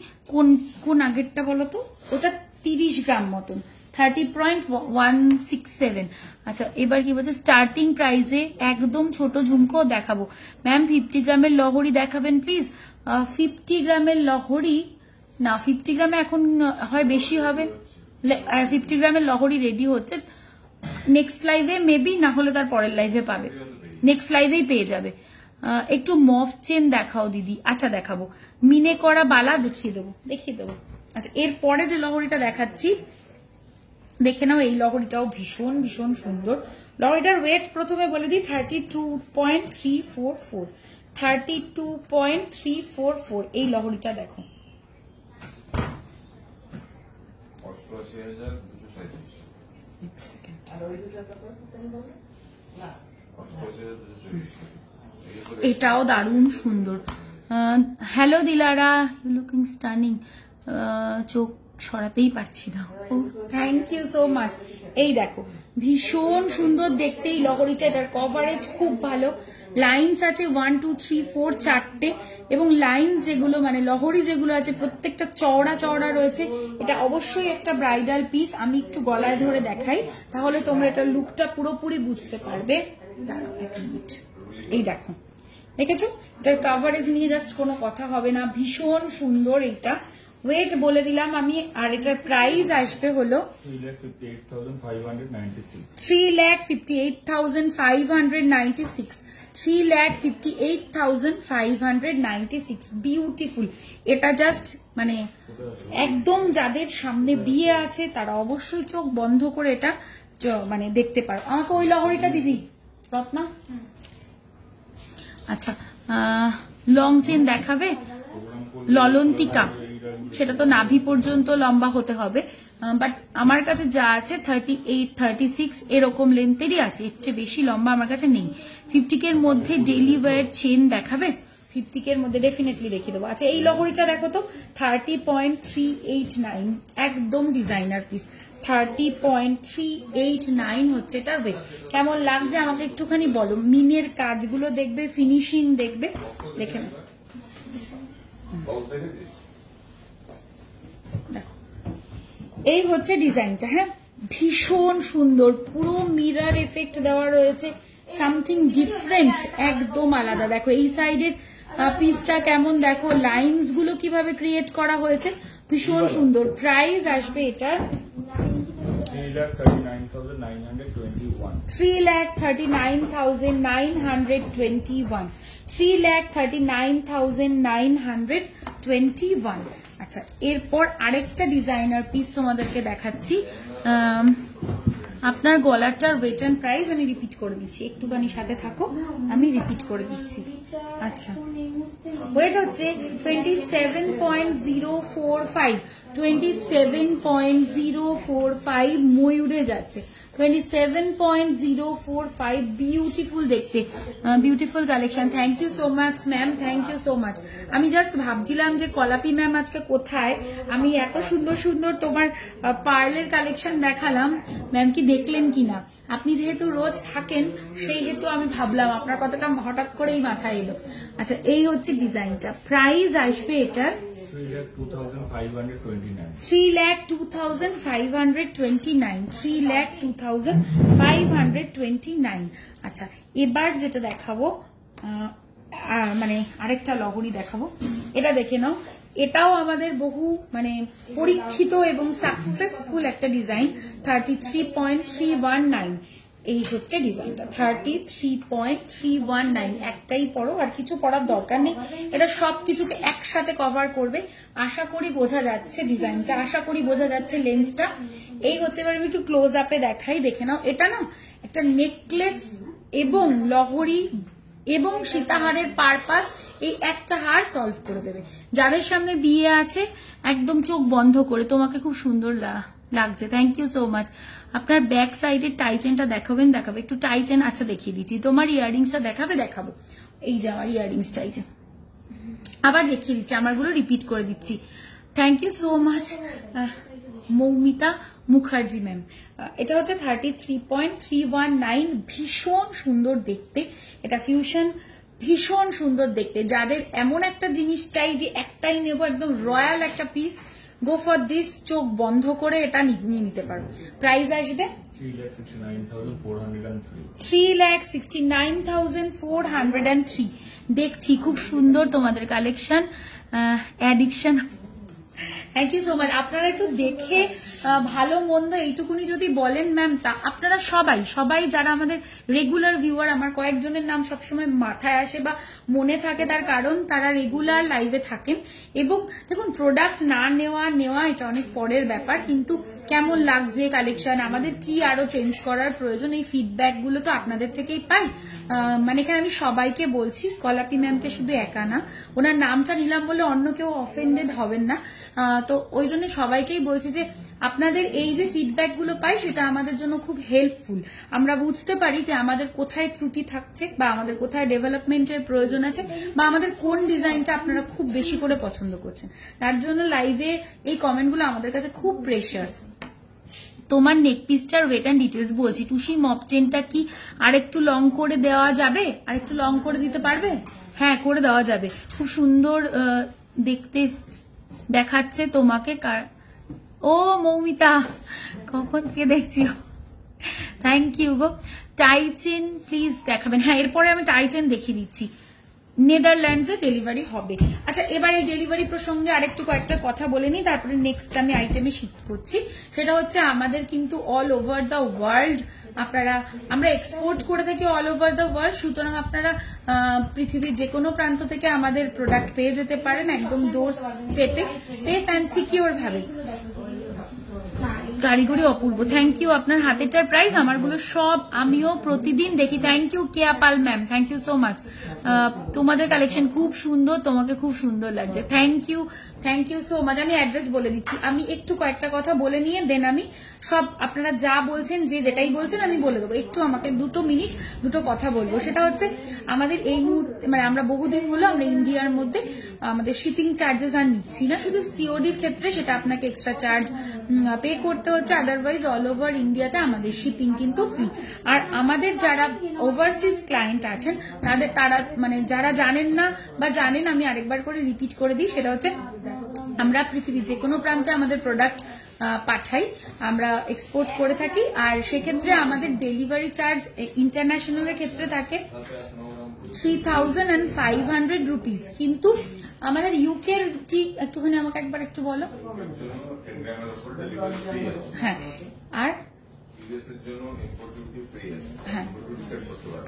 [SPEAKER 1] কোন আগেরটা বলো তো? ওটা 30 গ্রাম মতন, 30.167। আচ্ছা, এবার কি বলছে স্টার্টিং প্রাইসে একদম ছোট ঝুমকো দেখাবো। ম্যাম 50 গ্রামের লহরি দেখাবেন প্লিজ। 50 গ্রামের লহরি না, 50 গ্রামে এখন হয় বেশি হবে। 50 গ্রামের লহরি রেডি হচ্ছে, নেক্সট লাইভে মেবি, না হলে তার পরের লাইভে পাবে, নেক্সট লাইভেই পেয়ে যাবে। একটু মফ চেন দেখাও দিদি। আচ্ছা দেখাবো, মিনে করা বালা দেখিয়ে দেবো, দেখিয়ে দেবো। আচ্ছা, এরপরে যে লহরিটা দেখাচ্ছি দেখে নাও, এই লহরিটাও ভীষণ ভীষণ সুন্দর। লহরিটার ওয়েট প্রথমে বলে দিই 32.344। 32.344 এই লহরিটা দেখো। এটাও দারুণ সুন্দর। Hello Dilara, you looking stunning. চোখ সরাতেই পারছি না। ও থ্যাংক ইউ সো মাচ। এই দেখো, ভীষণ সুন্দর দেখতে এই লহরিটা। এটার কভারেজ খুব ভালো, লাইন্স আছে 1 2 3 4 চারটে, এবং লাইন্স যেগুলো মানে লহরি যেগুলো আছে প্রত্যেকটা চওড়া চওড়া রয়েছে। এটা অবশ্যই একটা ব্রাইডাল পিস। আমি একটু গলায় ধরে দেখাই, তাহলে তোমরা এটার লুকটা পুরোপুরি বুঝতে পারবে। দাঁড়াও এক মিনিট, এই দেখো, দেখেছো? এটার কভারেজ নিয়ে জাস্ট কোনো কথা হবে না, ভীষণ সুন্দর। এটা ওয়েট বলে দিলাম আমি, আর এটার প্রাইস আসবে হলো 3,58,596। 3,58,596 বিউটিফুল। এটা জাস্ট মানে একদম যাদের সামনে বিয়ে আছে তারা অবশ্যই চোখ বন্ধ করে এটা মানে দেখতে পারো। আমাকে ওই লহরিটা দিদি রত্না। আচ্ছা, লং চেন দেখাবে? ললন্তিকা, সেটা তো নাভি পর্যন্ত লম্বা হতে হবে, বাট আমার কাছে যা আছে 38 36 এরকম লেন্থেরই আছে, এর চেয়ে বেশি লম্বা আমার কাছে নেই। 50 এর মধ্যে ডেইলি ওয়্যার চেন দেখাবে? 50 এর মধ্যে ডেফিনেটলি দেখিয়ে দেবো। আচ্ছা, এই লহরিটা দেখো তো, 30.389, একদম ডিজাইনার পিস। 30.389 হচ্ছে এটার ওয়েট। কেমন লাগছে আমাকে একটুখানি বলো। মিনের কাজগুলো দেখবে, ফিনিশিং দেখবে, দেখে নাও। এই হচ্ছে ডিজাইনটা। হ্যাঁ, ভীষণ সুন্দর, পুরো মিরর এফেক্ট দেওয়া রয়েছে, সামথিং ডিফারেন্ট, একদম আলাদা। দেখো এই সাইডের পিসটা কেমন, দেখো লাইনস গুলো কিভাবে ক্রিয়েট করা হয়েছে, ভীষণ সুন্দর। প্রাইস আসবে এটার 3,39,921। 3,39,921। আচ্ছা, এরপর আরেকটা ডিজাইনার পিস তোমাদেরকে দেখাচ্ছি। আপনার গলাটার ওয়েট অ্যান্ড প্রাইস আমি রিপিট করে দিচ্ছি, একটুখানি সাথে থাকো, আমি রিপিট করে দিচ্ছি। আচ্ছা, ওয়েট হচ্ছে 27.045। 27.045 ময়ূরে যাচ্ছে। 27.045 বিউটিফুল দেখতে, beautiful collection. Thank you so much ma'am, thank you so much. আমি জাস্ট ভাবছিলাম যে কলাপি ম্যাম আজকে কোথায়, আমি এত সুন্দর সুন্দর তোমার পার্লের কালেকশন দেখালাম, ম্যাম কি দেখলেন কিনা। আপনি যেহেতু রোজ থাকেন সেই হেতু আমি ভাবলাম, আপনার কথাটা হঠাৎ করেই মাথায় এলো। আচ্ছা, এই হচ্ছে ডিজাইনটা। প্রাইস আসবে এটার 3,02,529। 3,02,529। আচ্ছা, এবার যেটা দেখাবো মানে আরেকটা লহরি দেখাবো, এটা দেখে নাও। এটাও আমাদের বহু মানে পরীক্ষিত এবং সাকসেসফুল একটা ডিজাইন। 33.319 এই হচ্ছে ডিজাইনটা, 33.319। একটাই পরো, আর কিছু পরার দরকার নেই, এটা সবকিছুকে একসাথে কভার করবে। আশা করি বোঝা যাচ্ছে ডিজাইনটা, আশা করি বোঝা যাচ্ছে লেন্থটা। এই হচ্ছে, এবার আমি একটু ক্লোজ আপে দেখাই, দেখে নাও। এটা না একটা নেকলেস এবং লহরি এবং সীতাহারের পারপাস এই একটা হার সলভ করে দেবে। যাদের সামনে বিয়ে আছে একদম চোখ বন্ধ করে, তোমাকে খুব সুন্দর লাগছে, থ্যাংক ইউ সো মাচ। আপনার ব্যাক সাইডের টাই চেনটা দেখাবেন? দেখাবে, একটু টাই চেন, আচ্ছা দেখিয়ে দিচ্ছি। তোমার ইয়াররিংসটা দেখাবে? দেখাবো। এই যে আমার ইয়াররিংস টাই চেন, আবার দেখিয়ে দিচ্ছি, আমারগুলো রিপিট করে দিচ্ছি। Thank you so much Moumita Mukherjee ma'am. এটা হচ্ছে 33.319, ভীষণ সুন্দর দেখতে, এটা ফিউশন, ভীষণ সুন্দর দেখতে। যাদের এমন একটা জিনিস চাই যে একটাই নেব, একদম রয়্যাল একটা পিস, গো ফর দিস, চোখ বন্ধ করে এটা নিয়ে নিতে পারো। প্রাইস আসবে 3,69,403। দেখছি খুব সুন্দর তোমাদের collection, addiction. Thank you so much. আপনারা একটু দেখে ভালো মন্দ এইটুকুনি যদি বলেন ম্যাম, তা আপনারা সবাই যারা আমাদের রেগুলার ভিউয়ার, আমার কয়েকজনের নাম সবসময় মাথায় আসে বা মনে থাকে, তার কারণ তারা রেগুলার লাইভে থাকেন। এবং দেখুন, প্রোডাক্ট না নেওয়া এটা অনেক পরের ব্যাপার, কিন্তু কেমন লাগছে কালেকশন, আমাদের কি আরো চেঞ্জ করার প্রয়োজন, এই ফিডব্যাক গুলো তো আপনাদের থেকেই পাই। মানে এখানে আমি সবাইকে বলছি, কলাপি ম্যামকে শুধু একা না, ওনার নামটা নিলাম বলে অন্য কেউ অফেন্ডেড হবেন না। তো ওই জন্য সবাইকেই বলছি যে আপনাদের এই যে ফিডব্যাক গুলো পাই, সেটা আমাদের জন্য খুব হেল্পফুল। আমরা বুঝতে পারি যে আমাদের কোথায় ত্রুটি থাকছে, বা আমাদের কোথায় ডেভেলপমেন্টের প্রয়োজন আছে, বা আমাদের কোন ডিজাইনটা আপনারা খুব বেশি করে পছন্দ করছেন। তার জন্য লাইভে এই কমেন্টগুলো আমাদের কাছে খুব প্রেশাস। তোমার নেক পিসটার ওয়েট অ্যান্ড ডিটেলস বলছি। টুসি মপ চেনটা কি আরেকটু লং করে দেওয়া যাবে? আরেকটু লং করে দিতে পারবে? হ্যাঁ, করে দেওয়া যাবে, খুব সুন্দর দেখতে দেখাচ্ছে তোমাকে। ও মৌমিতা, কখন থেকে দেখছি, থ্যাংক ইউ গো। টাই চেন প্লিজ দেখাবেন? হ্যাঁ, এরপরে আমি টাই চেন দেখিয়ে দিচ্ছি। নেদারল্যান্ডসে ডেলিভারি হবে। আচ্ছা, এবার এই ডেলিভারি প্রসঙ্গে আরেকটু কয়েকটা কথা বলে নিই, তারপরে নেক্সট আমি আইটেমে শিফট করছি। সেটা হচ্ছে আমাদের কিন্তু অল ওভার দ্য ওয়ার্ল্ড আমরা এক্সপোর্ট করে থাকি অল ওভার দ্য ওয়ার্ল্ড। সুতরাং আপনারা পৃথিবীর যে কোনো প্রান্ত থেকে আমাদের প্রোডাক্ট পেয়ে যেতে পারেন একদম ডোর স্টেপে, সেফ অ্যান্ড সিকিউর ভাবে। কারিগরি অপূর্ব, থ্যাংক ইউ। আপনার হাতেরটার প্রাইস, আমারগুলো সব আমিও প্রতিদিন দেখি। Thank you Keya Pal ma'am, thank you so much. তোমাদের কালেকশন খুব সুন্দর, তোমাকে খুব সুন্দর লাগছে, থ্যাংক ইউ সো মাচ। আমি অ্যাড্রেস বলে দিচ্ছি, আমি একটু কয়েকটা কথা বলে নিয়ে দেন আমি সব আপনারা যা বলছেন, যেটাই বলছেন আমি বলে দেবো। একটু আমাকে 2 মিনিট দুটো কথা বলবো। সেটা হচ্ছে আমাদের এই মুহূর্তে মানে আমরা বহুদিন হলো আমরা ইন্ডিয়ার মধ্যে আমাদের শিপিং চার্জেস আর নিচ্ছি না, শুধু সিওডির ক্ষেত্রে সেটা আপনাকে এক্সট্রা চার্জ পে করতে হচ্ছে, আদারওয়াইজ অল ওভার ইন্ডিয়াতে আমাদের শিপিং কিন্তু ফ্রি। আর আমাদের যারা ওভারসিজ ক্লায়েন্ট আছেন তারা মানে যারা জানেন না বা জানেন, আমি আরেকবার করে রিপিট করে দিই, সেটা হচ্ছে আমরা পৃথিবীর যে কোনো প্রান্তে আমাদের প্রোডাক্ট পাঠাই, আমরা এক্সপোর্ট করে থাকি। আর সেক্ষেত্রে আমাদের ডেলিভারি চার্জ ইন্টারন্যাশনালের ক্ষেত্রে থাকে 3,500 রুপিস। কিন্তু আমাদের ইউকের কি একটুখানি আমাকে একবার একটু বলো। হ্যাঁ, আর হ্যাঁ,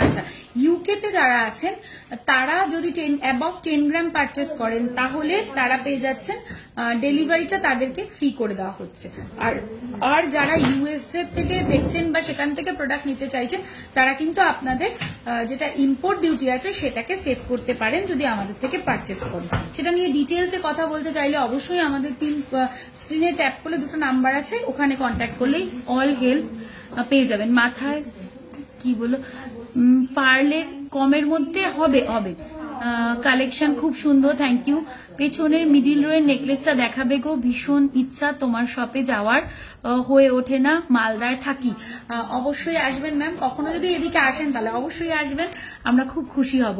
[SPEAKER 1] আচ্ছা, ইউকেতে যারা আছেন তারা যদি অ্যাবভ 10 গ্রাম পারচেস করেন তাহলে তারা পেয়ে যাচ্ছেন, ডেলিভারিটা তাদেরকে ফ্রি করে দেওয়া হচ্ছে। আর যারা ইউএসএ থেকে দেখছেন বা সেখান থেকে প্রোডাক্ট নিতে চাইছেন, তারা কিন্তু আপনাদের যেটা ইম্পোর্ট ডিউটি আছে সেটাকে সেভ করতে পারেন যদি আমাদের থেকে পারচেস করেন। সেটা নিয়ে ডিটেলসে কথা বলতে চাইলে অবশ্যই আমাদের স্ক্রিনে ট্যাপ করলে 2টো নাম্বার আছে, ওখানে কন্ট্যাক্ট করলেই অল হেল্প পেয়ে যাবেন। মাথায় কি বলো, পার্লের কমের মধ্যে হবে। কালেকশন খুব সুন্দর, থ্যাংক ইউ। পেছনের মিডিল রোয়ের নেকলেসটা দেখাবে গো, ভীষণ ইচ্ছা তোমার শপে যাওয়ার, হয়ে ওঠে না, মালদায় থাকি। অবশ্যই আসবেন ম্যাম, কখনো যদি এদিকে আসেন তাহলে অবশ্যই আসবেন, আমরা খুব খুশি হব।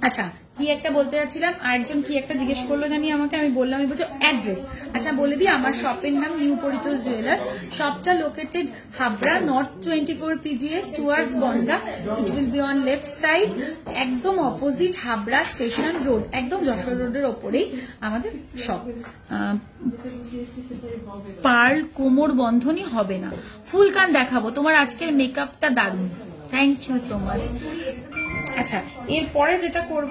[SPEAKER 1] আচ্ছা কি একটা বলতে যাচ্ছিলাম, আরেকজন কি একটা জিজ্ঞেস করলো জানি আমাকে, আমি বললাম, আমি বলছি অ্যাড্রেস। আচ্ছা বলে দিই, আমার শপের নাম নিউ পরিতোষ জুয়েলার্স। শপটা located Habra, north 24 PGS towards Bangaon. It will be on left side, একদম অপোজিট হাবড়া স্টেশন রোড, একদম যশোর রোডের ওপরেই আমাদের শপ। পার্ল কোমর বন্ধনী হবে না, ফুল কান দেখাবো। তোমার আজকের মেকআপটা দারুণ, থ্যাংক ইউ সো মাচ। আচ্ছা এরপরে যেটা করব,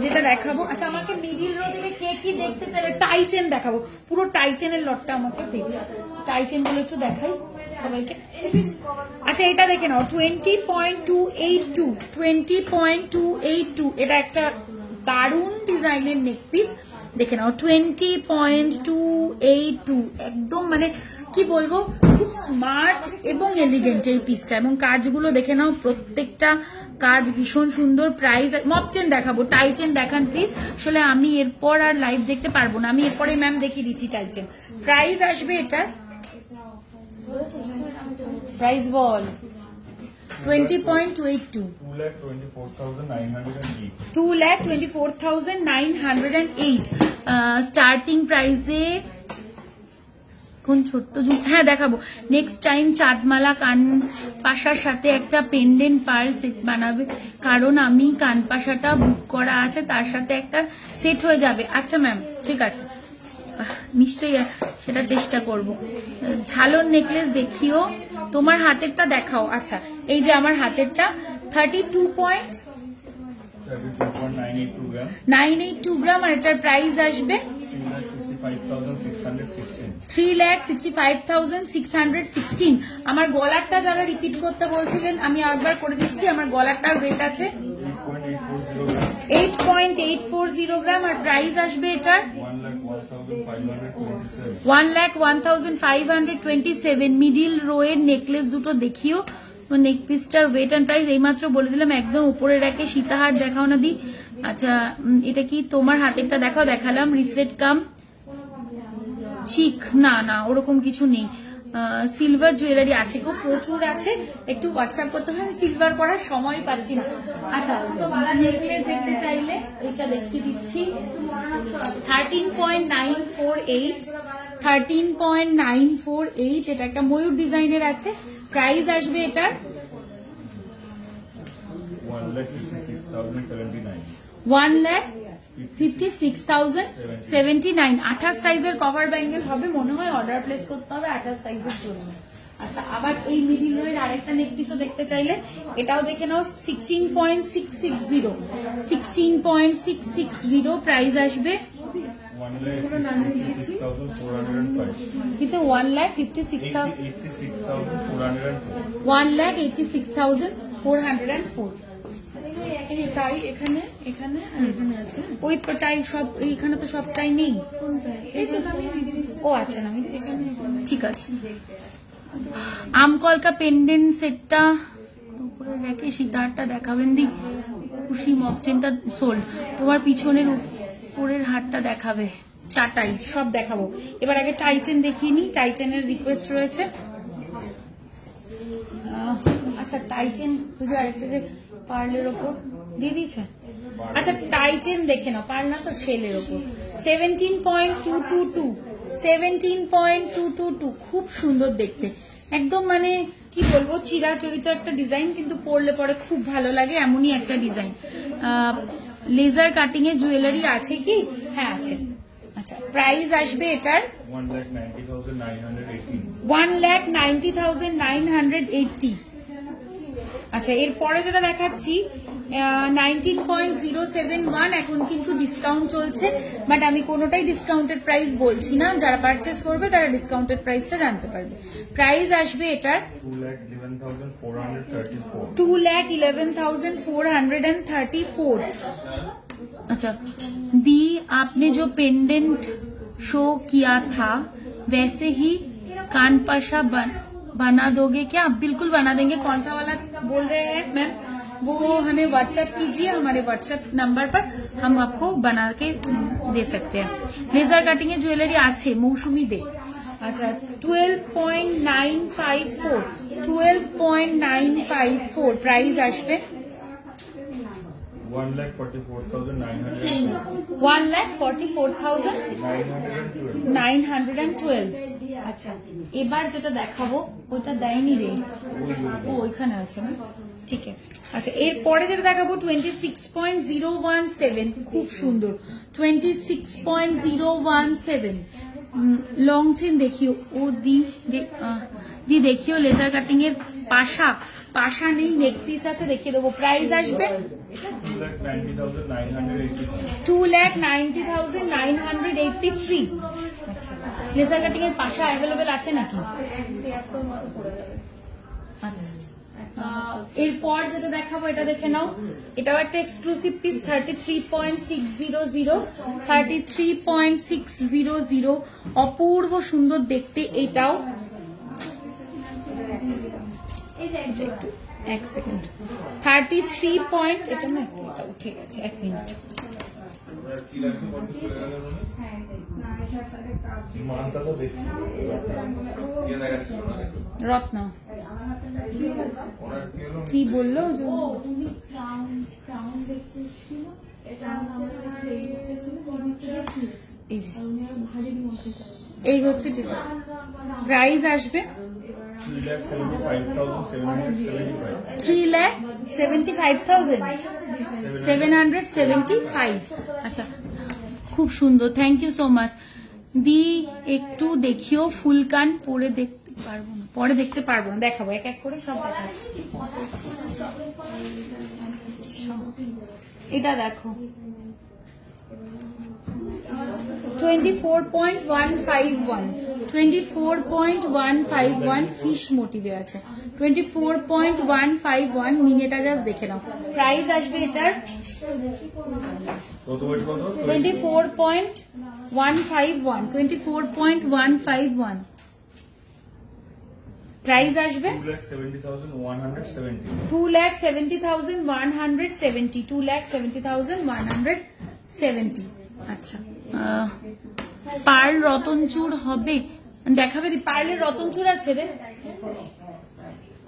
[SPEAKER 1] যেটা দেখাবো, আচ্ছা আমাকে মিডিল রো থেকে কে কি দেখতে চাইলে টাই চেন দেখাবো, পুরো টাই চেনের লটটা আমাকে দেখবে। টাই চেন গুলো একটু দেখাই সবাইকে। আচ্ছা এটা দেখে নাও, 20.282, 20.282, এটা একটা দারুণ ডিজাইনের নেক পিস, দেখে নাও 20.282, একদম মানে কি বলবো, খুব স্মার্ট এবং এলিগেন্ট এই পিসটা, এবং কাজগুলো দেখে নাও, প্রত্যেকটা কাজ ভীষণ সুন্দর। প্রাইস, মপ চেন দেখাবো, টাই চেন দেখান প্লিজ। আসলে আমি এরপর আর লাইভ দেখতে পারবো না, আমি এরপরে ম্যাম দেখিয়ে দিচ্ছি টাই চেন। প্রাইস আসবে এটা, প্রাইস বল, 20.282, 2,24,908, স্টার্টিং প্রাইসে। কোন ছোট্ট হ্যাঁ দেখাবো নেক্সট টাইম। চাঁদমালা কান পাশার সাথে একটা পেন্ডেন্ট পার্ল সেট বানাবে, কারণ আমি কান পাশাটা বুক করা আছে, তার সাথে একটা সেট হয়ে যাবে। আচ্ছা ম্যাম ঠিক আছে, নিশ্চয়ই সেটা চেষ্টা করব। ঝালর নেকলেস দেখিও, তোমার হাতেরটা দেখাও। আচ্ছা এই যে আমার হাতেরটা 32.982 গ্রাম, আর এটার প্রাইস আসবে 3,65,616। আমার গলারটা যারা রিপিট করতে বলছিলেন, আমি আরেকবার করে দিচ্ছি, আমার গলারটার ওয়েট আছে 8.840 গ্রাম, আর প্রাইস আসবে এটার 1,01,527। মিডিল রোয়ের নেকলেস দুটো দেখিও, নেক পিসটার ওয়েট অ্যান্ড প্রাইস এইমাত্র বলে দিলাম, একদম উপরে রেখে সীতাহার দেখাও না দি। আচ্ছা এটা কি তোমার হাতেরটা দেখাও, দেখালাম। রিসেট কাম চিক, না না ওরকম কিছু নেই। সিলভার জুয়েলারি আছে গো, প্রচুর আছে, একটু হোয়াটসঅ্যাপ করতে হবে, সিলভার করার সময় পাচ্ছি না। আচ্ছা নেকলেস দেখতে চাইলে এটা দেখিয়ে দিচ্ছি, 13.948, 13.948, এটা একটা ময়ূর ডিজাইনের আছে। প্রাইস আসবে এটার 1,56,079। 28 সাইজের কভার ব্যাঙ্গেল হবে মনে হয়, অর্ডার প্লেস করতে হবে 28 সাইজের জন্য। আচ্ছা আবার এই মিডিল রোয়ের আরেকটা নেক পিসও দেখতে চাইলে এটাও দেখে নাও, 16.660, 16.660, প্রাইস আসবে কিন্তু 1,86,404। টাই এখানে, এখানে আছে ওই টাই সব, এইখানে তো সব টাই নেই। ও আচ্ছা না, ঠিক আছে। আমকলকা পেন্ডেন্ট সেটটা উপরে রেখে সীতাহারটা দেখাবেন দি। খুশি মপচেনটা সোল্ড, তোমার পিছনের উপরের হারটা দেখাবে, চাটাই সব দেখাবো। এবার আগে টাইচেন দেখিয়ে নি, টাইচেনের রিকোয়েস্ট রয়েছে। আচ্ছা টাইচেন বুঝে আরেকটা যে পার্লের ওপর দিয়ে দিয়েছে। আচ্ছা টাইচেন দেখে নাও, পার্ল না তো শেলের ওপর, 17.222, 17.222, খুব সুন্দর দেখতে, একদম মানে কি বলবো, চিরাচরিত একটা ডিজাইন, কিন্তু পরলে পরে খুব ভালো লাগে, এমনই একটা ডিজাইন। লেজার কাটিং এর জুয়েলারি আছে কি? হ্যাঁ আছে। আচ্ছা প্রাইস আসবে এটার 1,90,980। আচ্ছা এরপরে যেটা দেখাচ্ছি 19.071, এখন কিন্তু ডিসকাউন্ট চলছে, বাট আমি কোনোটাই ডিসকাউন্টেড প্রাইস বলছি না, যারা পারচেস করবে তারা ডিসকাউন্টেড প্রাইসটা জানতে পারবে। প্রাইস আসবে এটার 2,11,434। अच्छा दी, आपने जो पेंडेंट शो किया था वैसे ही कानपाशा बना दोगे क्या? बिल्कुल बना देंगे। कौन सा वाला बोल रहे हैं मैम, वो हमें व्हाट्सएप कीजिए, हमारे व्हाट्सएप नंबर पर हम आपको बना के दे सकते हैं। लेजर कटिंग है ज्वेलरी आछे मौसुमी दे। अच्छा 12.954, 12.954 प्राइस आसबे। 1,44,912। আচ্ছা এবার যেটা দেখাবো ওটা দেয়নি রে, ও ওইখানে আছে না, ঠিক আছে। আচ্ছা এরপরে যেটা দেখাবো 26.017, খুব সুন্দর 26.017 লং চেন দেখিও। ও দি দেখিও লেজার কাটিং এর পাশা, পাশা নেই, নেক পিস আছে, দেখিয়ে দেবো। প্রাইস আসবে 2,90,983। আচ্ছা লেজার কাটিং এর পাশা অ্যাভেলেবেল আছে নাকি? আচ্ছা এরপর যেটা দেখাবো এটা দেখে নাও, এটাও একটা এক্সক্লুসিভ পিস 33.600, 33.600, অপূর্ব সুন্দর দেখতে এটাও। এক সেকেন্ড 33 পয়েন্ট, এটা না উঠে গেছে, এক মিনিট। রত্ন কি বললো? এই হচ্ছে প্রাইস আসবে 3,75,775। আচ্ছা খুব সুন্দর, থ্যাংক ইউ সো মাচ দি। একটু দেখিও ফুলকান, পরে দেখতে পারবো না, পরে দেখতে পারবো না, দেখাবো এক এক করে সব দেখাচ্ছি। এটা দেখো 24.151, 24.151 ফিশ মোটিভে আছে, 24.151 মিনিটা জাস্ট দেখে নাও। প্রাইস আসবে এটার 24.151, 24.151 প্রাইস আসবে 2,70,170, 2,70,170। আচ্ছা পার্ল রতনচুর হবে, দেখাবে দি? পার্লের রতনচুর আছে রে,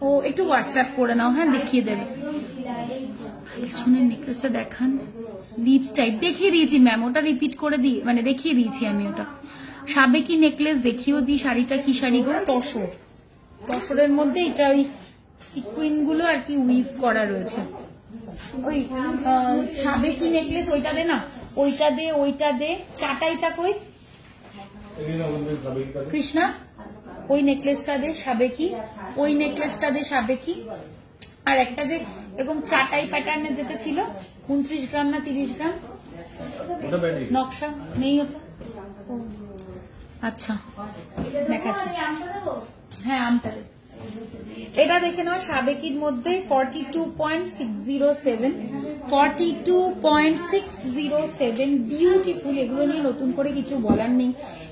[SPEAKER 1] ও একটু হোয়াটসঅ্যাপ করে নাও, হ্যাঁ দেখিয়ে দেবে। পেছনের নেকলেসটা দেখান, লিপস টাইপ দেখিয়ে দিয়েছি ম্যাম, ওটা রিপিট করে দিই, মানে দেখিয়ে দিয়েছি আমি ওটা। সাবেকি নেকলেস দেখিয়েও দিই। শাড়িটা কি শাড়ি গো? তসর, তসরের মধ্যে এটা ওই সিকুইন গুলো আর কি উইভ করা রয়েছে। ওই সাবেকি নেকলেস ওইটা দে না, ওইটা দে, ওইটা দে। চাটাইটা কই কৃষ্ণা? ওই নেকলেসটা দে সাবেকি, ওই নেকলেসটা দে সাবেকি। আর একটা যে এরকম চাটাই প্যাটার্নের যেটা ছিল 29 গ্রাম না 30 গ্রাম নকশা নেই ওটা। আচ্ছা দেখাচ্ছি, হ্যাঁ আমটা দে। এটা দেখে নাও সাবেকির মধ্যে 42.607, 42.607 বিউটিফুল। এগুলো নিয়ে নতুন করে কিছু বলার নেই,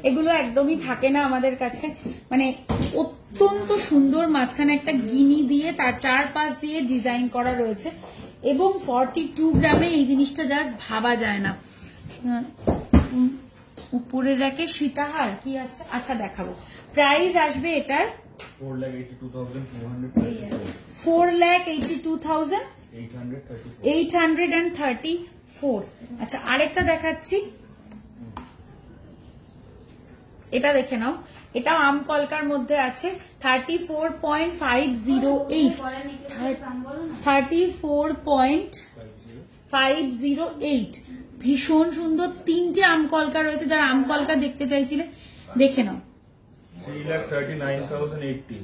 [SPEAKER 1] এগুলো একদমই থাকে না আমাদের কাছে, মানে অত্যন্ত সুন্দর। মাঝখানে একটা গিনি দিয়ে তার চারপাশ দিয়ে ডিজাইন করা রয়েছে এবং 42 গ্রামে এই জিনিসটা জাস্ট ভাবা যায় না। উপরের র্যাকে সীতাহার কি আছে? আচ্ছা দেখাবো। প্রাইস আসবে এটার 4,82,834। আচ্ছা আরেকটা দেখাচ্ছি, এটা দেখে নাও, এটাও আম কলকার মধ্যে আছে 34.508, 34.508 ভীষণ সুন্দর। তিনটে আম কলকা রয়েছে, যারা আম কলকা দেখতে চাইছিলে দেখে নাও।
[SPEAKER 2] 3,39,080,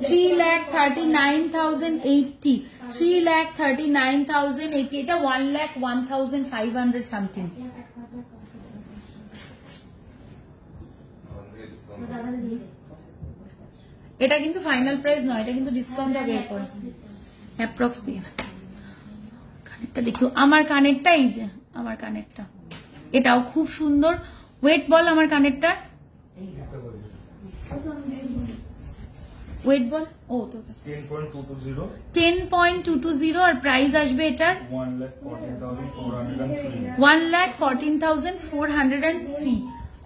[SPEAKER 1] 3,39,080, 3,39,080। এটা 1,01,500 সামথিং। এটা কিন্তু ফাইনাল প্রাইস নয়, এটা কিন্তু ডিসকাউন্ট হবে এরপর অ্যাপ্রক্স দিয়ে। কানেরটা দেখিও, আমার কানেরটা এই যে আমার কানেরটা, এটাও খুব সুন্দর। ওয়েট বল আমার কানেরটা, ওয়েট বল। ও তো
[SPEAKER 2] 10.220,
[SPEAKER 1] 10.220 আর প্রাইস আসবে এটার
[SPEAKER 2] 1,14,403।
[SPEAKER 1] 1,14,403।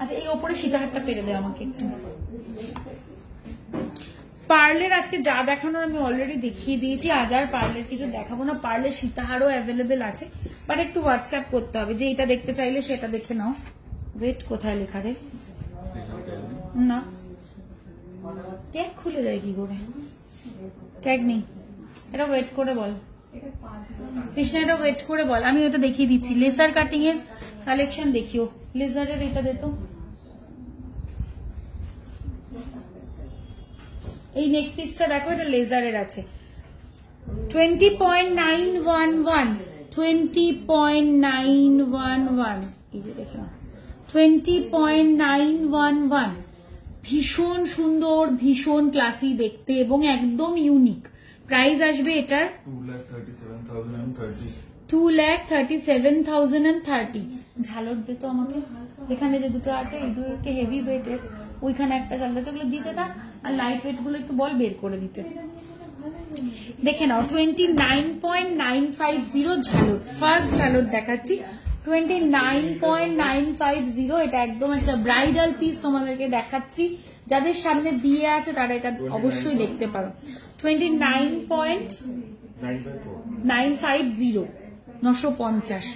[SPEAKER 1] আচ্ছা এই ওপরে সীতাহারটা পেরে দেয় আমাকে একটু। পার্লের আজকে যা দেখানোর আমি অলরেডি দেখিয়ে দিয়েছি, আজ আর পার্লের কিছু দেখাবো না। পার্লের সীতাহারও অ্যাভেলেবেল আছে, বাট একটু হোয়াটসঅ্যাপ করতে হবে, যে এটা দেখতে চাইলে সেটা দেখে নাও। ওয়েট কোথায় লেখা রে? না ট্যাগ খুলে যায় কি করে? ট্যাগ নেই, এটা ওয়েট করে বল কৃষ্ণা, এটা ওয়েট করে বল, আমি ওটা দেখিয়ে দিচ্ছি। লেজার কাটিং এর কালেকশন দেখিও, লেজারের এটা দে তো। এই নেক পিসটা দেখো, এটা লেজারের আছে 20.911, 20.911, এই যে দেখে না 20.911, ভীষণ সুন্দর, ভীষণ ক্লাসি দেখতে এবং একদম ইউনিক। প্রাইস আসবে এটার 2,37,030। ঝালর দে তো আমাকে, এখানে যে দুটো আছে এই দুটোকে হেভি ওয়েটের, ওইখানে একটা চালটা চকলে দিতে থাক, আর লাইট ওয়েট গুলো একটু বল বের করে দিতে। দেখে নাও 29.950 ঝালর, ফার্স্ট ঝালর দেখাচ্ছি 29.950। এটা একদম একটা ব্রাইডাল পিস তোমাদেরকে দেখাচ্ছি, যাদের সামনে বিয়ে আছে তারা এটা অবশ্যই দেখতে পারো। 29.950, 950,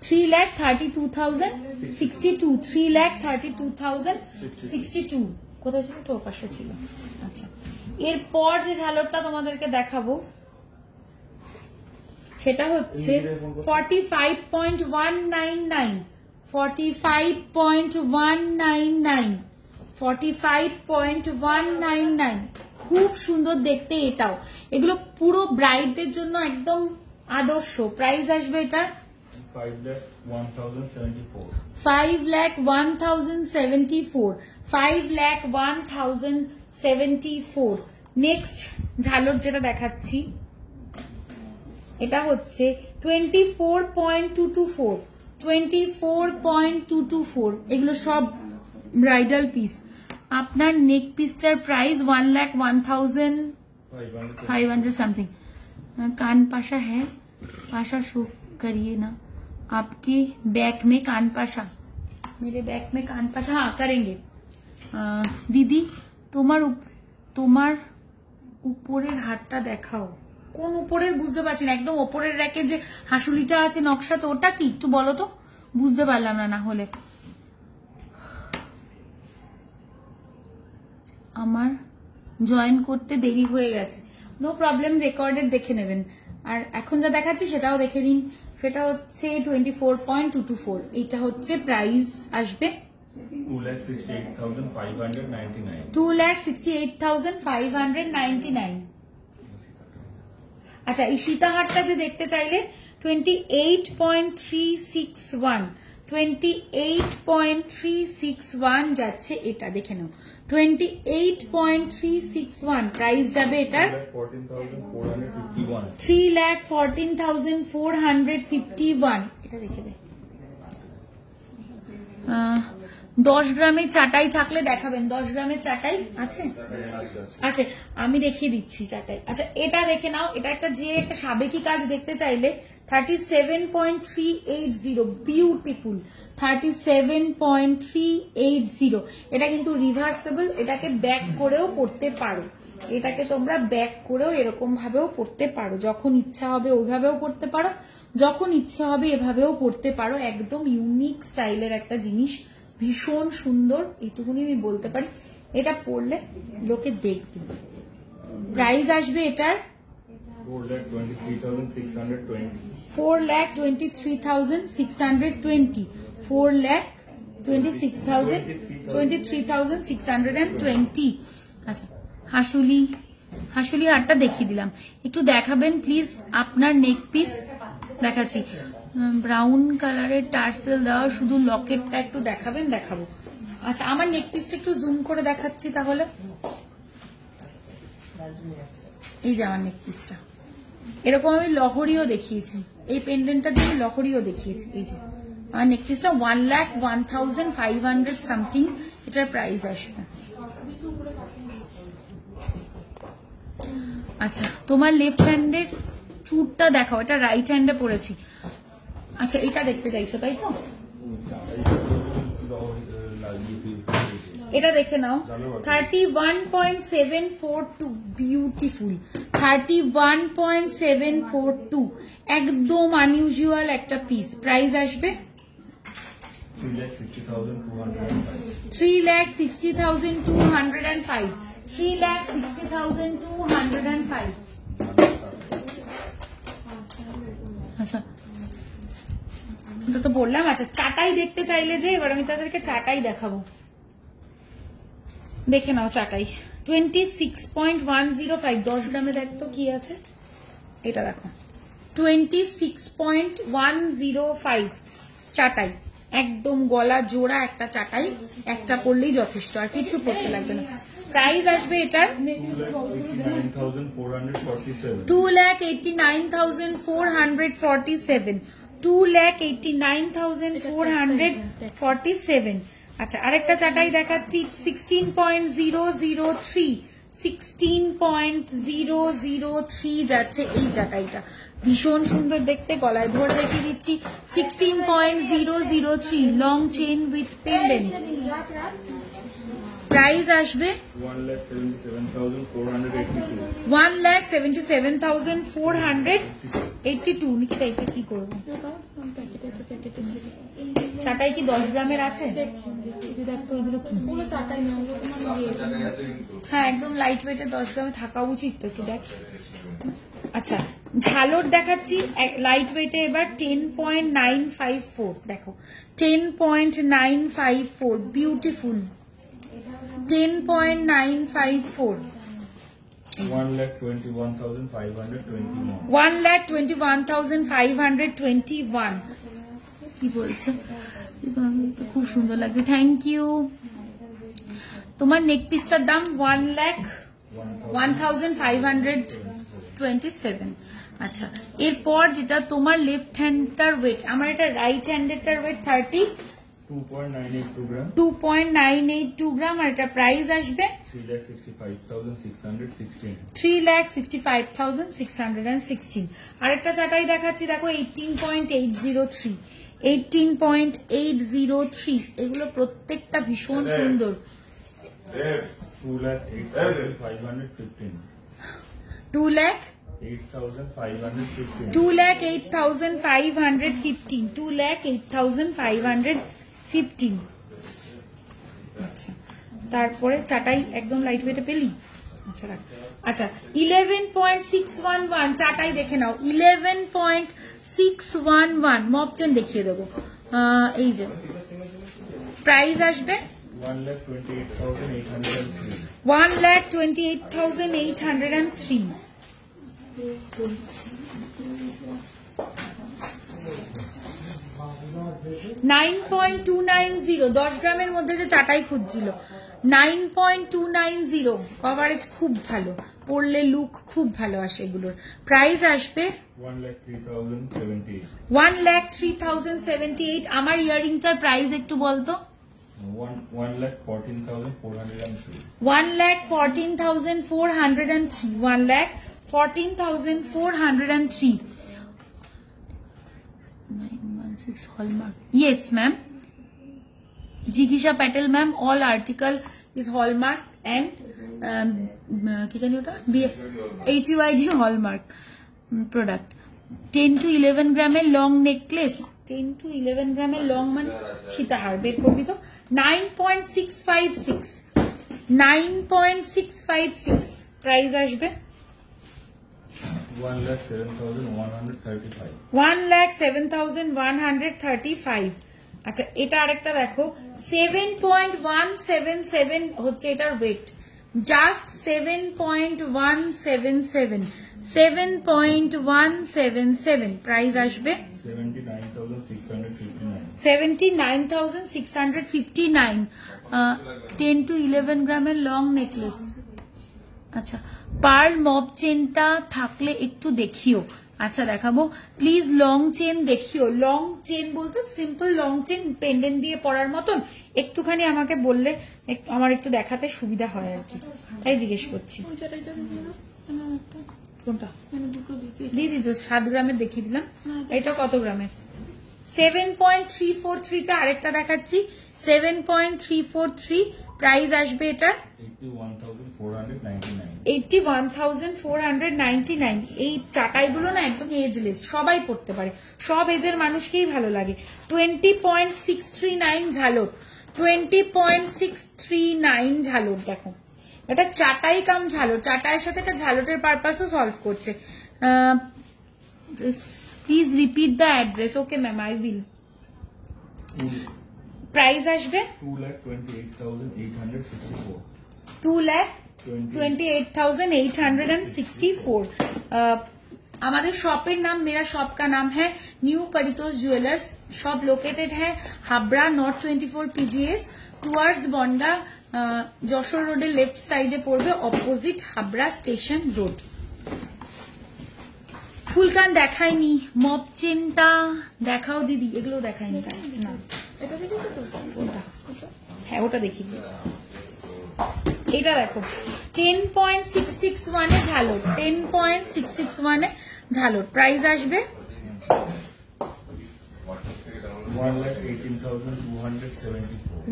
[SPEAKER 1] 3,32,062, 3,32,062। কোথায় ছিল? তো পাশে ছিল। আচ্ছা, এরপর যে ঝালরটা তোমাদেরকে দেখাবো সেটা হচ্ছে 45.199, 45.199, 45.199। খুব সুন্দর দেখতে এটাও, এগুলো পুরো ব্রাইডদের জন্য একদম আদর্শ। প্রাইস আসবে এটা 5,01,074, 5,01,074। নেক্সট ঝালর যেটা দেখাচ্ছি এটা হচ্ছে 24.224, 24.224। এগুলো সব ব্রাইডাল পিস। আপনার নেক পিসটার প্রাইস 1,01,500 समथिंग। कान पाशा है, पाशा शो करिए ना, आपके बैक में कान पाशा, मेरे बैक में कान पाशा, हाँ करेंगे। दीदी তোমার উপরের হাতটা দেখাও। কোন উপরের বুঝতে পারছি না, একদম উপরের র্যাকে যে হাসুলিটা আছে নকশা, তো ওটা কি একটু বলো তো, বুঝতে পারলাম না। না হলে আমার জয়েন করতে দেরি হয়ে গেছে, নো প্রবলেম, রেকর্ডেড দেখে নেবেন। আর এখন যা দেখাচ্ছি সেটাও দেখে নিন, সেটা হচ্ছে 24.224। এইটা হচ্ছে প্রাইস আসবে
[SPEAKER 2] 2,68,599,
[SPEAKER 1] 2,68,599। আচ্ছা, এই সীতাহারটা যে দেখতে চাইলে 28.361, 28.361 যাচ্ছে, এটা দেখে নাও 28.361। প্রাইস যাবে এটার 3,14,451। এটা দেখে দে, 10 গ্রামের চাটাই থাকলে দেখাবেন। 10 গ্রামের চাটাই আছে? আচ্ছা, আমি দেখিয়ে দিচ্ছি চাটাই। আচ্ছা, এটা দেখে নাও, এটা একটা যে একটা সাবেকি কাজ দেখতে চাইলে 37.380, বিউটিফুল 37.380। এটা কিন্তু রিভার্সেবল, এটাকে ব্যাক করেও পড়তে পারো, এটাকে তোমরা ব্যাক করেও এরকম ভাবেও পড়তে পারো, যখন ইচ্ছা হবে ওইভাবেও পড়তে পারো, যখন ইচ্ছা হবে এভাবেও পড়তে পারো। একদম ইউনিক স্টাইলের একটা জিনিস, ভীষণ সুন্দর, এইটুকুনি আমি বলতে পারি। এটা পড়লে লোকে দেখবে। প্রাইস আসবে এটার 4,23,620, 4,23,620। আচ্ছা, হাসুলি হারটা দেখিয়ে দিলাম, একটু দেখাবেন প্লিজ আপনার নেক পিস। দেখাচ্ছি, ব্রাউন কালারের টার্সেল দেওয়া, শুধু লকেটটা একটু দেখাবেন? দেখাবো। আচ্ছা, আমার নেক পিসটা একটু জুম করে দেখাচ্ছি তাহলে। এই যে আমার নেক পিসটা, এরকম আমি লহরিও দেখিয়েছি, এই পেন্ডেন্টটা দিয়ে লহরিও দেখিয়েছি। এই যে আমার নেক পিসটা 1,01,500 সামথিং এটার প্রাইস আসবে। আচ্ছা, তোমার লেফট হ্যান্ডের চুটটা দেখাও, এটা রাইট হ্যান্ডে পড়েছি। আচ্ছা, এটা দেখতে চাইছো তাই তো? এটা দেখে নাও 31.742 বিউটিফুল 31.742 একদম আনইউজুয়াল একটা পিস প্রাইস আসবে 3,60,205 3,60,205 আচ্ছা তো বললাম আচ্ছা চাটাই দেখতে চাইলে যে এবার আমি তাদেরকে চাটাই দেখাবো দেখে নাও চাটাই 26.105 10 গ্রামে দেখতো কি আছে এটা দেখো 26.105 চাটাই একদম গলা জোড়া একটা চাটাই একটা পড়লেই যথেষ্ট আর কিছু পড়তে লাগবে না প্রাইস আসবে এটার 2,89,447 2,89,447 আচ্ছা আরেকটা চাটাই দেখাচ্ছি 16.003 16.003 যাচ্ছে এই চাটাইটা ভীষণ সুন্দর দেখতে গলায় ধরে দেখিয়ে দিচ্ছি 16.003 long chain with pendant price আসবে 1,77,482 নিকিতা এটা কি করবো চাটাই কি 10 গ্রামের আছে হ্যাঁ একদম লাইট ওয়েটে 10 গ্রামে থাকা উচিত তো একটু দেখ আচ্ছা ঝালর দেখাচ্ছি লাইট ওয়েটে এবার 10.954 দেখো 10.954 বিউটিফুল 10.954 1,21,521 কি বলছে খুব সুন্দর লাগছে থ্যাংক ইউ তোমার নেক পিসটার দাম 1,01,527 আচ্ছা এরপর যেটা তোমার লেফট হ্যান্ডটার ওয়েট আমার এটা রাইট হ্যান্ডেরটার ওয়েট 2.982 গ্রাম আর এটা প্রাইস আসবে 3,65,616 আরেকটা চাটাই দেখাচ্ছি দেখো 18.803 18.803 এগুলো প্রত্যেকটা ভীষণ সুন্দর 2,08,515 আচ্ছা তারপরে চাটাই একদম লাইট ওয়েটে পেলি আচ্ছা আচ্ছা 11.611 চাটাই দেখে নাও 11.611 মপ চেন দেখিয়ে দেবো এই যে প্রাইস আসবে 1,28,803 9.290 10 গ্রামের মধ্যে যে চাটাই খুঁজছিল 9.290 কভারেজ খুব ভালো পরলে লুক খুব ভালো আসে এগুলোর প্রাইস আসবে 1,03,078 আমার ইয়ারিংটার প্রাইস একটু বলতো 1,14,403 1,14,403 916 hallmark yes ma'am Jigisha Patel ma'am all article is hallmark and কি জানি ওটা HUID hallmark product 10 to 11 গ্রামের লং নেকলেস 10 to 11 গ্রামের লং মানে সীতাহার বের করবি তো 9.656 9.656 প্রাইস আসবে 1,07,135 আচ্ছা এটা আরেকটা দেখো 7.177 হচ্ছে এটার ওয়েট জাস্ট 7.177 7.177 প্রাইস আসবে 79,659 10 to 11 গ্রামের লং নেকলেস আচ্ছা পার্ল মব চেনটা থাকলে একটু দেখিও আচ্ছা দেখাবো প্লিজ লং চেন দেখিও লং চেন বলতে সিম্পল লং চেন পেন্ডেন্ট দিয়ে পরার মতন একটুখানি আমাকে বললে আমার একটু দেখাতে সুবিধা হয় আর কি তাই জিজ্ঞেস করছি কোনটা দিয়ে দিত 7 গ্রামের দেখিয়ে দিলাম এটা কত গ্রামের 7.343 টা আরেকটা দেখাচ্ছি 7.343 প্রাইস আসবে এটার
[SPEAKER 2] 81,499
[SPEAKER 1] 81,499। এই চাটাইগুলো না একদম এজলেস, সবাই পড়তে পারে, সব এজের মানুষকেই ভালো লাগে। 20.639 ঝালর, 20.639 ঝালর। দেখো এটা চাটাই কাম ঝালর, চাটাইয়ের সাথে একটা ঝালরের পারপাসও সলভ করছে। Please repeat the address. Okay ma'am, I will. Price আসবে
[SPEAKER 2] 2,28,864
[SPEAKER 1] 2,28,864। हमारे शॉपेर नाम, मेरा शॉप का नाम है new Paritosh jewellers. Shop located है हाबड़ा नॉर्थ 24 PGS टुवार्ड्स बंडा, যশোর রোডের লেফট সাইডে পড়বে, অপোজিট হাবড়া স্টেশন রোড। ফুলকান দেখাইনি, মপ চেনটা দেখাও দিদি। এগুলো দেখাইনি না, এটা দেখি তো, ওটা হ্যাঁ ওটা দেখি। এটা দেখো 10.661 এ ঝালর, 10.661 এ ঝালর। প্রাইস আসবে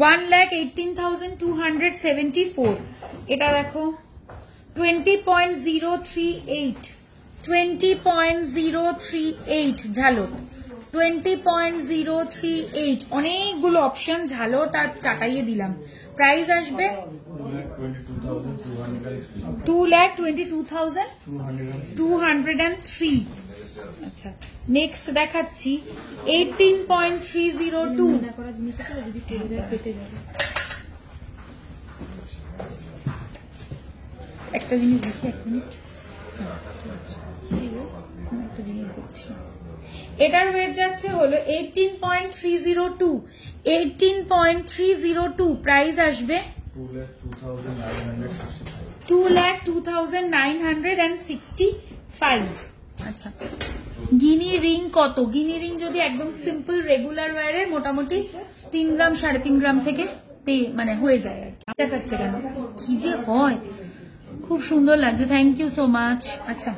[SPEAKER 1] 1,18,274। এটা দেখো 20.038, 20.038 ঝালর, 20.038। অনেকগুলো অপশন ঝালর আর চাটাইয়ে দিলাম। প্রাইস আসবে 2,22,203। আচ্ছা নেক্সট দেখাচ্ছি 18.302। একটা জিনিস দেখি, এক মিনিট, একটা জিনিস দেখছি। এটার ওয়েট যাচ্ছে হলো 18.302, 18.302। প্রাইস আসবে 2,02,965। আচ্ছা গিনি রিং কত? গিনি রিং যদি একদম সিম্পল রেগুলার ওয়্যারের মোটামুটি 3 গ্রাম 3.5 গ্রাম থেকে মানে হয়ে যায় আর কি। দেখাচ্ছে কেন, কি যে হয়, খুব সুন্দর লাগছে। Thank you so much. আচ্ছা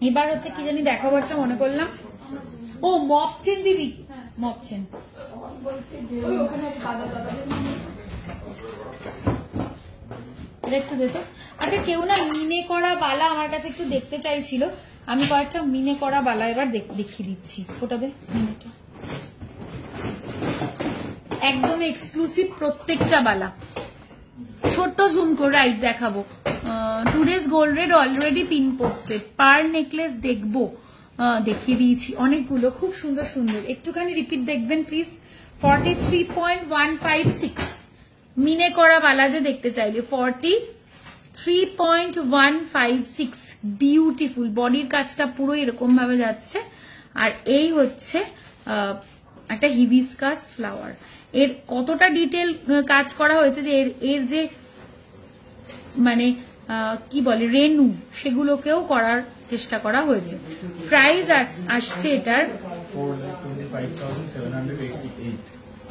[SPEAKER 1] এবার হচ্ছে কি জানি দেখাবো একটা, মনে করলাম। ও মপ চেন দিবি, মপ চেন একটু দেখো। আচ্ছা কেউ না মিনে করা বালা আমার কাছে একটু দেখতে চাইছিল, আমি কয়েকটা মিনে করা বালা এবার দেখিয়ে দিচ্ছি। ওটা দে, মিনেটা একদম এক্সক্লুসিভ প্রত্যেকটা বালা। ছোট্ট জুম করে রাইট দেখাবো। Today's gold rate already pin posted. Per necklace দেখবো, দেখিয়ে দিয়েছি অনেকগুলো, খুব সুন্দর সুন্দর। একটুখানি রিপিট দেখবেন প্লিজ। 43.156 মিনে করা বালা যে দেখতে চাইলে 43.156 বিউটিফুল। বডির কাজটা পুরো এরকম ভাবে যাচ্ছে। আর এই হচ্ছে একটা হিবিস্কাস ফ্লাওয়ার। এর কতটা ডিটেল কাজ করা হয়েছে যে এর যে মানে কি বলে রেনু, সেগুলোকেও করার চেষ্টা করা হয়েছে। প্রাইস আসছে এটার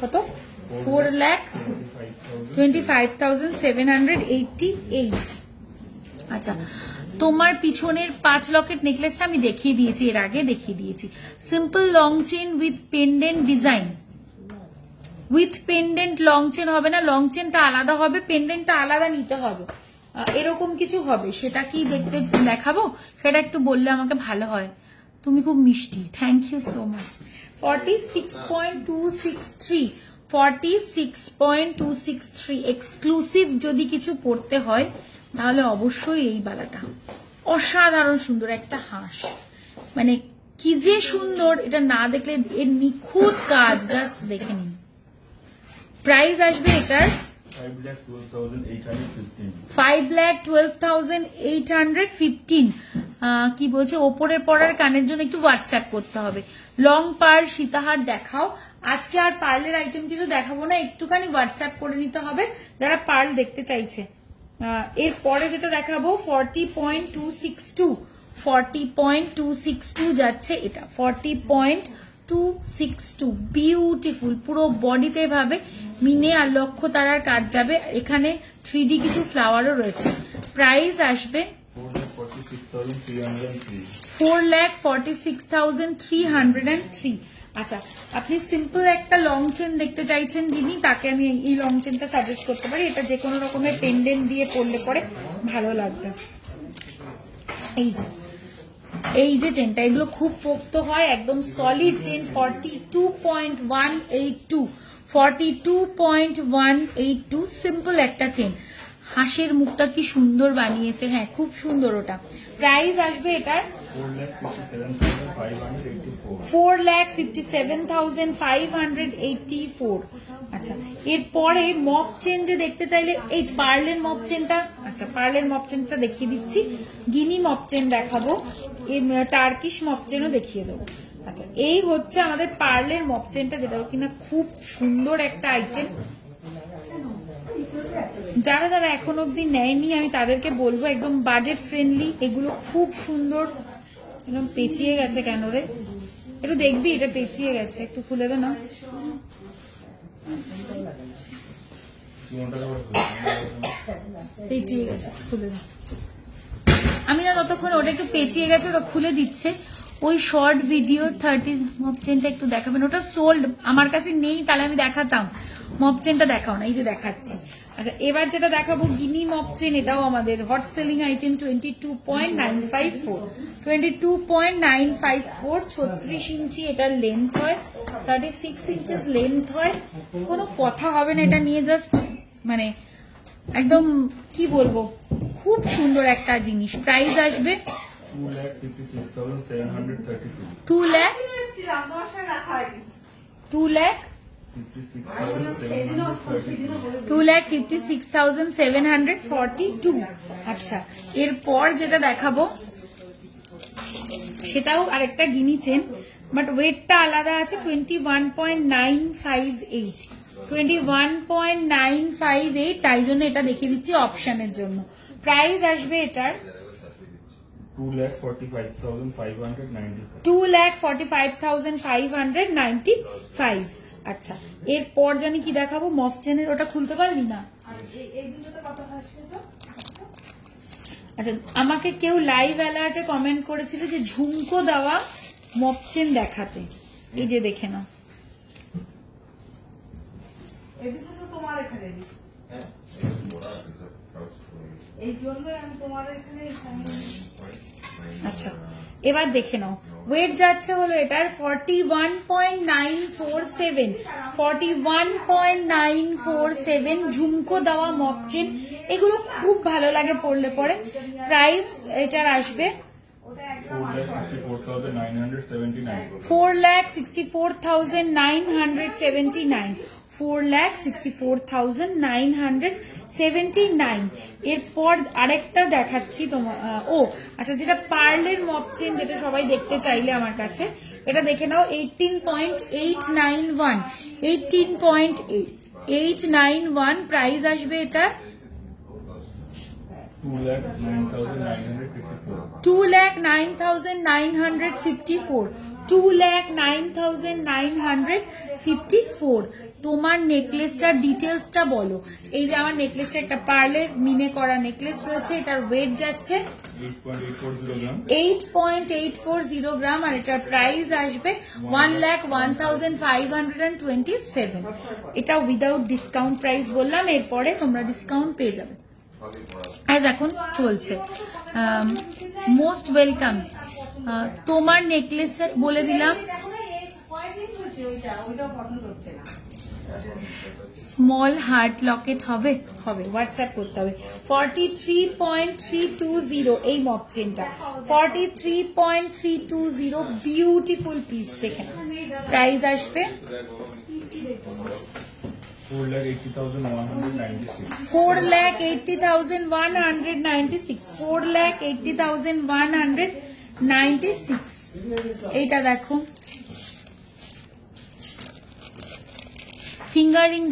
[SPEAKER 1] কত? 4,25,788। আচ্ছা তোমার পিছনের 5 লকেট নেকলেসটা আমি দেখিয়ে দিয়েছি, এর আগে দেখিয়ে দিয়েছি। Simple long chain with pendant design, with pendant long chain হবে না, লং চেনটা আলাদা হবে, পেন্ডেন্টটা আলাদা নিতে হবে, এরকম কিছু হবে। সেটা কি দেখতে দেখাবো? সেটা একটু বললে আমাকে ভালো হয়। তুমি খুব মিষ্টি, thank you so much. 46.263, 46.263 exclusive যদি কিছু পড়তে হয় তাহলে অবশ্যই এই বালাটা। অসাধারণ সুন্দর একটা হাঁস, মানে কি যে সুন্দর, এটা না দেখলে এর নিখুঁত কাজ জাস্ট দেখে নিন। প্রাইস আসবে এটার 5,12,815। কি বলছে, ওপরের পড়ার কানের জন্য একটু হোয়াটসঅ্যাপ করতে হবে। লং পার্ল সীতাহার দেখাও। আজকে আর পার্লের আইটেম কিছু দেখাবো না, একটুখানি হোয়াটসঅ্যাপ করে নিতে হবে যারা পার্ল দেখতে চাইছে। এর পরে যেটা দেখাবো 40.262, 40.262 যাচ্ছে এটা, 40.262 বিউটিফুল। পুরো বডিতে ভাবে মিনে আর লক্ষ্য তারার কাজ যাবে। এখানে 3D কিছু ফ্লাওয়ারও রয়েছে। প্রাইস আসবে 4,46,303। আচ্ছা, আপনি সিম্পল একটা লং চেন দেখতে চাইছেন যিনি, তাকে আমি এই লং চেনটা সাজেস্ট করতে পারি। এটা যে কোনো রকমের পেন্ডেন্ট দিয়ে পরলে পরে ভালো লাগবে। এই যে চেনটা, এগুলো খুব পোক্ত হয়, একদম সলিড চেন। 42.182 42.182 সিম্পল একটা চেন। হাঁসের মুখটা কি সুন্দর বানিয়েছে, হ্যাঁ খুব সুন্দর। ওটা প্রাইস আসবে এটার 4,57,584। আচ্ছা, এরপরে মফ চেন যে দেখতে চাইলে এই পার্লের মফ চেনটা, আচ্ছা পার্লের মফ চেনটা দেখিয়ে দিচ্ছি। গিনি মফ চেন দেখাবো, টার্কিশ মফ চেনও দেখিয়ে দেবো। আচ্ছা, এই হচ্ছে আমাদের পার্লের মফ চেনটা, যেটা কিনা খুব সুন্দর একটা আইটেম। যারা যারা এখন অব্দি নেয়নি আমি তাদেরকে বলবো, একদম বাজেট ফ্রেন্ডলি, এগুলো খুব সুন্দর। একদম পেঁচিয়ে গেছে কেন রে, একটু দেখবি, এটা পেঁচিয়ে গেছে, একটু খুলে দে না। পেঁচিয়ে গেছে, খুলে দে। আমি না ততক্ষণ ওটা একটু পেঁচিয়ে গেছে, ওটা খুলে দিচ্ছে। ওই শর্ট ভিডিও 30 মপ চেনটা একটু দেখাবেন, ওটা সোল্ড আমার কাছে নেই, তাহলে আমি দেখাতাম। মপ চেনটা দেখাও না, এই যে দেখাচ্ছি। আচ্ছা, এবার যেটা দেখাবো গিনি মপ চেন, এটাও আমাদের হট সেলিং আইটেম। 22.954 22.954 36 ইঞ্চি এটার লেন্থ হয়, 36 ইঞ্চেস লেন্থ হয়। কোনো কথা হবে না এটা নিয়ে, জাস্ট মানে একদম কি বলবো, খুব সুন্দর একটা জিনিস। প্রাইস আসবে 2,56,742। আচ্ছা, এরপর যেটা দেখাবো সেটাও আরেকটা গিনি চেন, বাট ওয়েটটা আলাদা আছে। 21.958 21.958, তাই জন্য এটা দেখিয়ে দিচ্ছি অপশনের জন্য। প্রাইস আসবে এটার 2,45,595। আচ্ছা, এরপর জানি কি দেখাবো, মফ চেনের, ওটা খুলতে পারবি না। আচ্ছা, আমাকে কেউ লাইভ অ্যালার্টে কমেন্ট করেছিল যে ঝুমকো দেওয়া মফ চেন দেখাতে, এই যে দেখে নাও। আচ্ছা, এবার দেখে নাও, ওয়েট যাচ্ছে হলো এটার 41.947 41.947 ঝুমকো দেওয়া মপ চেন। এগুলো খুব ভালো লাগে পরলে পরে। প্রাইস এটার আসবে 4,64,979 4,64,979। এরপর আরেকটা দেখাচ্ছি তোমার। ও আচ্ছা, যেটা পার্লের মপ চেন, যেটা সবাই দেখতে চাইলে আমার কাছে, এটা দেখে নাও। 18.891 18.891 প্রাইস আসবে এটা 2,09,954 2,09,954। তোমার নেকলেসটার ডিটেলসটা বলো। এই যে আমার নেকলেসটা একটা পার্লের মিনে করা নেকলেস রয়েছে, এটার ওয়েট যাচ্ছে 8.840 গ্রাম, আর এটার প্রাইস আসবে 1,01,527। এটা উইদাউট ডিসকাউন্ট প্রাইস বললাম, এরপরে তোমরা ডিসকাউন্ট পেয়ে যাবে। আজ এখন চলছে মোস্ট ওয়েলকাম। তোমার নেকলেস বলে দিলাম, স্মল হার্ট লকেট হবে হোয়াটসঅ্যাপ করতে হবে। 43.320 এই মপ চেনটা, 43.320 বিউটিফুল পিস। দেখেন প্রাইস আসবে 4,80,196 4,80,196। এইটা দেখো, ফিঙ্গারিং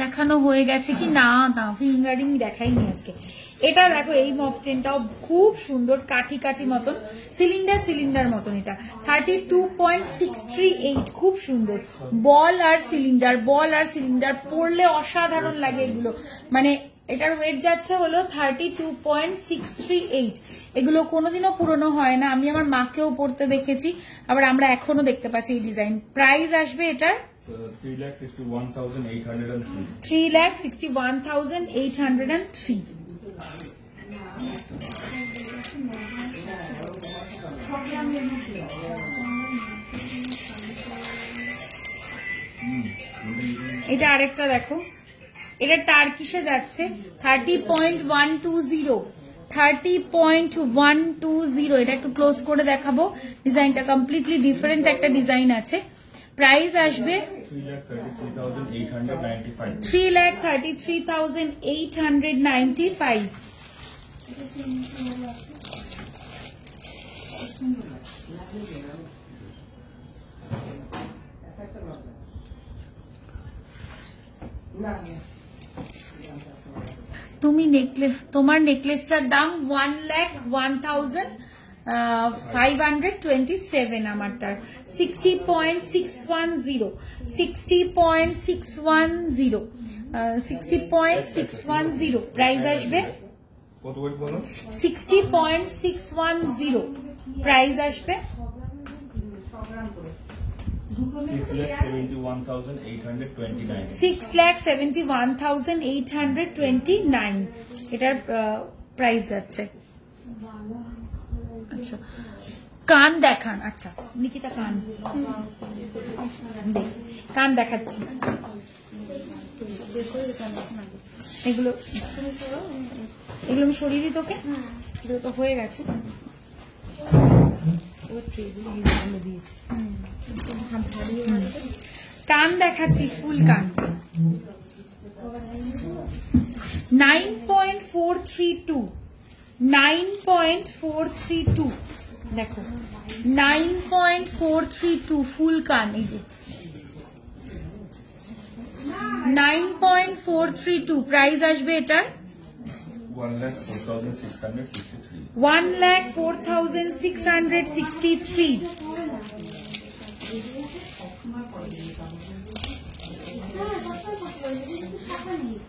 [SPEAKER 1] দেখানো হয়ে গেছে কি না? না, ফিঙ্গারিং দেখাইনি আজকে। এটা দেখো, এই মফ চেনটাও খুব সুন্দর, কাঠি কাঠি মতন, সিলিন্ডার মতন। এটা 32.638, খুব সুন্দর। বল আর সিলিন্ডার পরলে অসাধারণ লাগে এগুলো, মানে এটার ওয়েট যাচ্ছে হলো 32.638। এগুলো কোনোদিনও পুরনো হয় না, আমি আমার মাকেও পড়তে দেখেছি, আবার আমরা এখনো দেখতে পাচ্ছি এই ডিজাইন। প্রাইস আসবে এটার 3,61,803। এটা আরেকটা দেখো, এটা টার্কিশে যাচ্ছে 30.120, 30.120। এটা একটু ক্লোজ করে দেখাবো, ডিজাইনটা কমপ্লিটলি ডিফারেন্ট একটা ডিজাইন আছে। প্রাইস আসবে 3,33,895। তুমি তোমার নেকলেসটার দাম 1,01,527, আমারটার 60.610, 60.610, 60.610। প্রাইস আসবে 60.610। প্রাইস আসবে 6,71,829। এটার প্রাইস যাচ্ছে। আচ্ছা কান দেখান। আচ্ছা নিকিতা কান কান দেখাচ্ছি। এগুলো আমি সরিয়ে দিই তোকে, এগুলো তো হয়ে গেছে। কান দেখাচ্ছি, ফুল কান 9.432, 9.432। দেখো 9.432 ফুল কান, এই যে 9.432। প্রাইস আসবে এটার 1,04,663।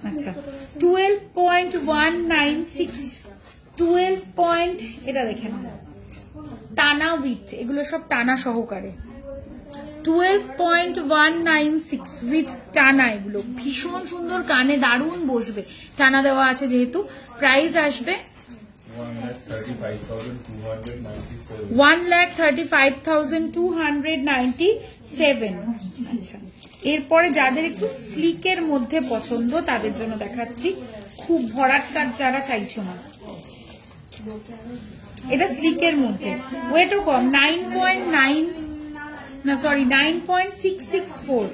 [SPEAKER 1] আচ্ছা 12.196, 12 এটা দেখে না, টানা উইথ, এগুলো সব টানা সহকারে। 12.196 উইথ টানা, এগুলো ভীষণ সুন্দর, কানে দারুণ বসবে, টানা দেওয়া আছে যেহেতু। প্রাইস আসবে 1,35,297। আচ্ছা এরপরে যাদের একটু স্লিকের মধ্যে পছন্দ তাদের জন্য দেখাচ্ছি, খুব ভরাট কাজ যারা চাইছো না, এটা স্লিকের মধ্যে, ওয়েটও কম, 9.9 না সরি 9.664,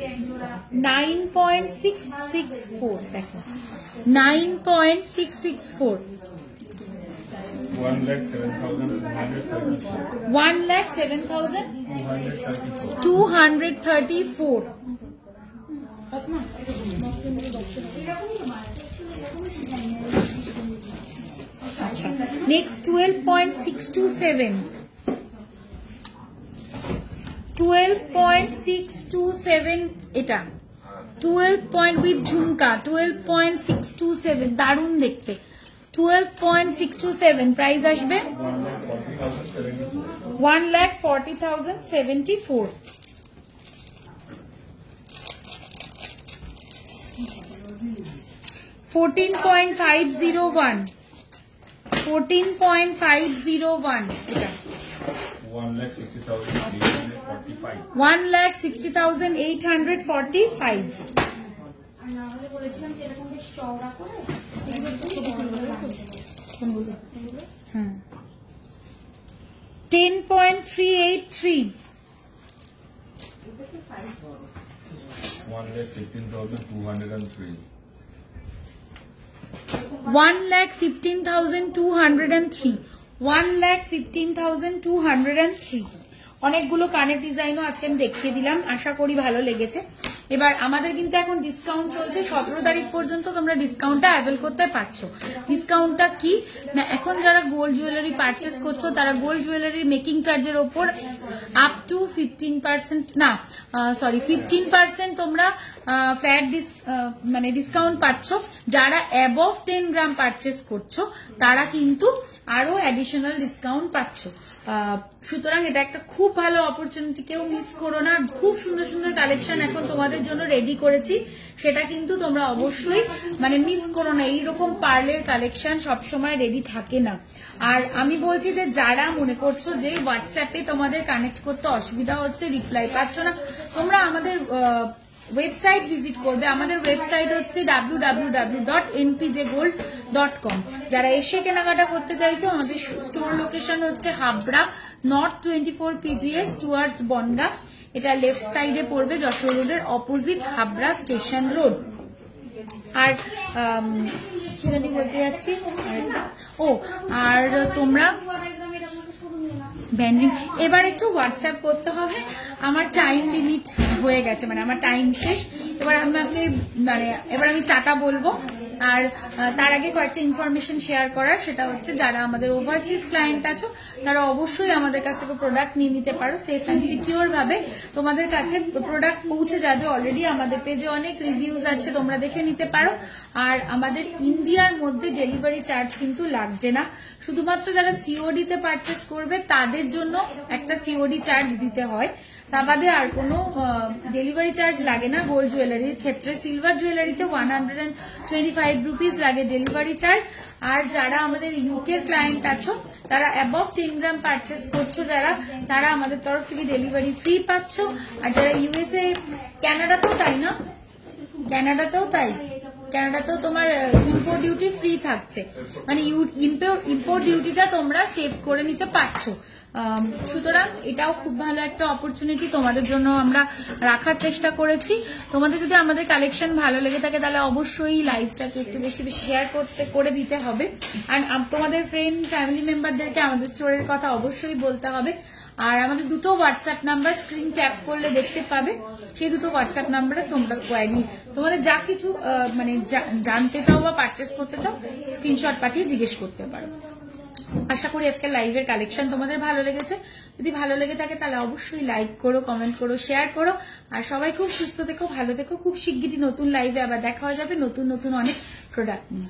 [SPEAKER 1] 9.664। দেখো 9.664, 1,07,234। আচ্ছা নেক্সট 12.627, 12.627 এটা 12 উইথ ঝুমকা, 12.627 দারুণ দেখতে, 12.627। প্রাইস আসবে 1,40,074। 14.501, 14.501 এটা 1,60,845। 10.383,
[SPEAKER 2] 1,15,203,
[SPEAKER 1] 1,15,203, 1,15,203। অনেকগুলো কানের ডিজাইনও আজকে আমি দেখিয়ে দিলাম, আশা করি ভালো লেগেছে। এবার আমাদের কিন্তু এখন ডিসকাউন্ট চলছে 17 তারিখ পর্যন্ত, তোমরা ডিসকাউন্টটা অ্যাভেল করতে পারছো। ডিসকাউন্টটা কি না, এখন যারা গোল্ড জুয়েলারি পারচেস করছো তারা গোল্ড জুয়েলারির মেকিং চার্জের ওপর আপ টু 15% না সরি 15% তোমরা ফ্ল্যাট মানে ডিসকাউন্ট পাচ্ছ। যারা অ্যাবভ 10 গ্রাম পারচেস করছো তারা কিন্তু আরো অ্যাডিশনাল ডিসকাউন্ট পাচ্ছ। সুতরাং এটা একটা খুব ভালো অপরচুনিটি, কেউ মিস করো না। খুব সুন্দর সুন্দর কালেকশন এখন তোমাদের জন্য রেডি করেছি, সেটা কিন্তু তোমরা অবশ্যই মানে মিস করো না। এইরকম পার্লের কালেকশন সবসময় রেডি থাকে না। আর আমি বলছি যে যারা মনে করছো যে হোয়াটসঅ্যাপে তোমাদের কানেক্ট করতে অসুবিধা হচ্ছে, রিপ্লাই পাচ্ছ না, তোমরা আমাদের ওয়েবসাইট ভিজিট করবে। আমাদের ওয়েবসাইট হচ্ছে www.npjgold.com। যারা এসে কেনাকাটা করতে চাইছো, আমাদের স্টোর লোকেশন হচ্ছে Habra north 24 PGS towards Bongaon. এটা লেফট সাইডে পড়বে, যশোর রোডের অপোজিট হাবড়া স্টেশন রোড। আর কি জানি বলতে যাচ্ছি, আর তোমরা ব্যান্ডিং এবার একটু হোয়াটসঅ্যাপ করতে হবে। আমার টাইম লিমিট হয়ে গেছে, মানে আমার টাইম শেষ। এবার আমি টাটা বলবো। আর তার আগে কয়েকটা ইনফরমেশন শেয়ার করার, সেটা হচ্ছে যারা আমাদের ওভারসিজ ক্লায়েন্ট আছো তারা অবশ্যই আমাদের কাছ থেকে প্রোডাক্ট নিয়ে নিতে পারো। সেফ অ্যান্ড সিকিউর ভাবে তোমাদের কাছে প্রোডাক্ট পৌঁছে যাবে। অলরেডি আমাদের পেজে অনেক রিভিউজ আছে, তোমরা দেখে নিতে পারো। আর আমাদের ইন্ডিয়ার মধ্যে ডেলিভারি চার্জ কিন্তু লাগছে না, শুধুমাত্র যারা সিওডি তে পারচেস করবে তাদের জন্য একটা সিওডি চার্জ দিতে হয়, তা বাদে আর কোনো ডেলিভারি চার্জ লাগে না গোল্ড জুয়েলারির ক্ষেত্রে। সিলভার জুয়েলারিতে 125 রুপিস লাগে ডেলিভারি চার্জ। আর যারা আমাদের ইউকের ক্লায়েন্ট আছো, তারা অ্যাবভ 10 গ্রাম পারচেস করছো যারা, তারা আমাদের তরফ থেকে ডেলিভারি ফ্রি পাচ্ছ। আর যারা ইউএসএ, ক্যানাডাতেও তাই না, ক্যানাডাতেও তোমার ইম্পোর্ট ডিউটি ফ্রি থাকছে, মানে ইম্পোর্ট ডিউটিটা তোমরা সেভ করে নিতে পারছো। সুতরাং এটাও খুব ভালো একটা অপরচুনিটি তোমাদের জন্য আমরা রাখার চেষ্টা করেছি। তোমাদের যদি আমাদের কালেকশন ভালো লেগে থাকে তাহলে অবশ্যই লাইভটাকে একটু বেশি বেশি শেয়ার করে দিতে হবে। আর তোমাদের ফ্রেন্ড ফ্যামিলি মেম্বারদেরকে আমাদের স্টোরের কথা অবশ্যই বলতে হবে। আর আমাদের দুটো হোয়াটসঅ্যাপ নাম্বার স্ক্রিন ট্যাপ করলে দেখতে পাবে, সেই দুটো হোয়াটসঅ্যাপ নাম্বারে তোমরা কোয়ারি তোমাদের যা কিছু মানে জানতে চাও বা পারচেস করতে চাও স্ক্রিনশট পাঠিয়ে জিজ্ঞেস করতে পারো। আশা করি আজকের লাইভের কালেকশন তোমাদের ভালো লেগেছে। যদি ভালো লেগে থাকে তাহলে অবশ্যই লাইক করো, কমেন্ট করো, শেয়ার করো। আর সবাই খুব সুস্থ থেকো, ভালো থেকো। খুব শিগগিরই নতুন লাইভে আবার দেখা হয়ে যাবে নতুন নতুন অনেক প্রোডাক্ট নিয়ে।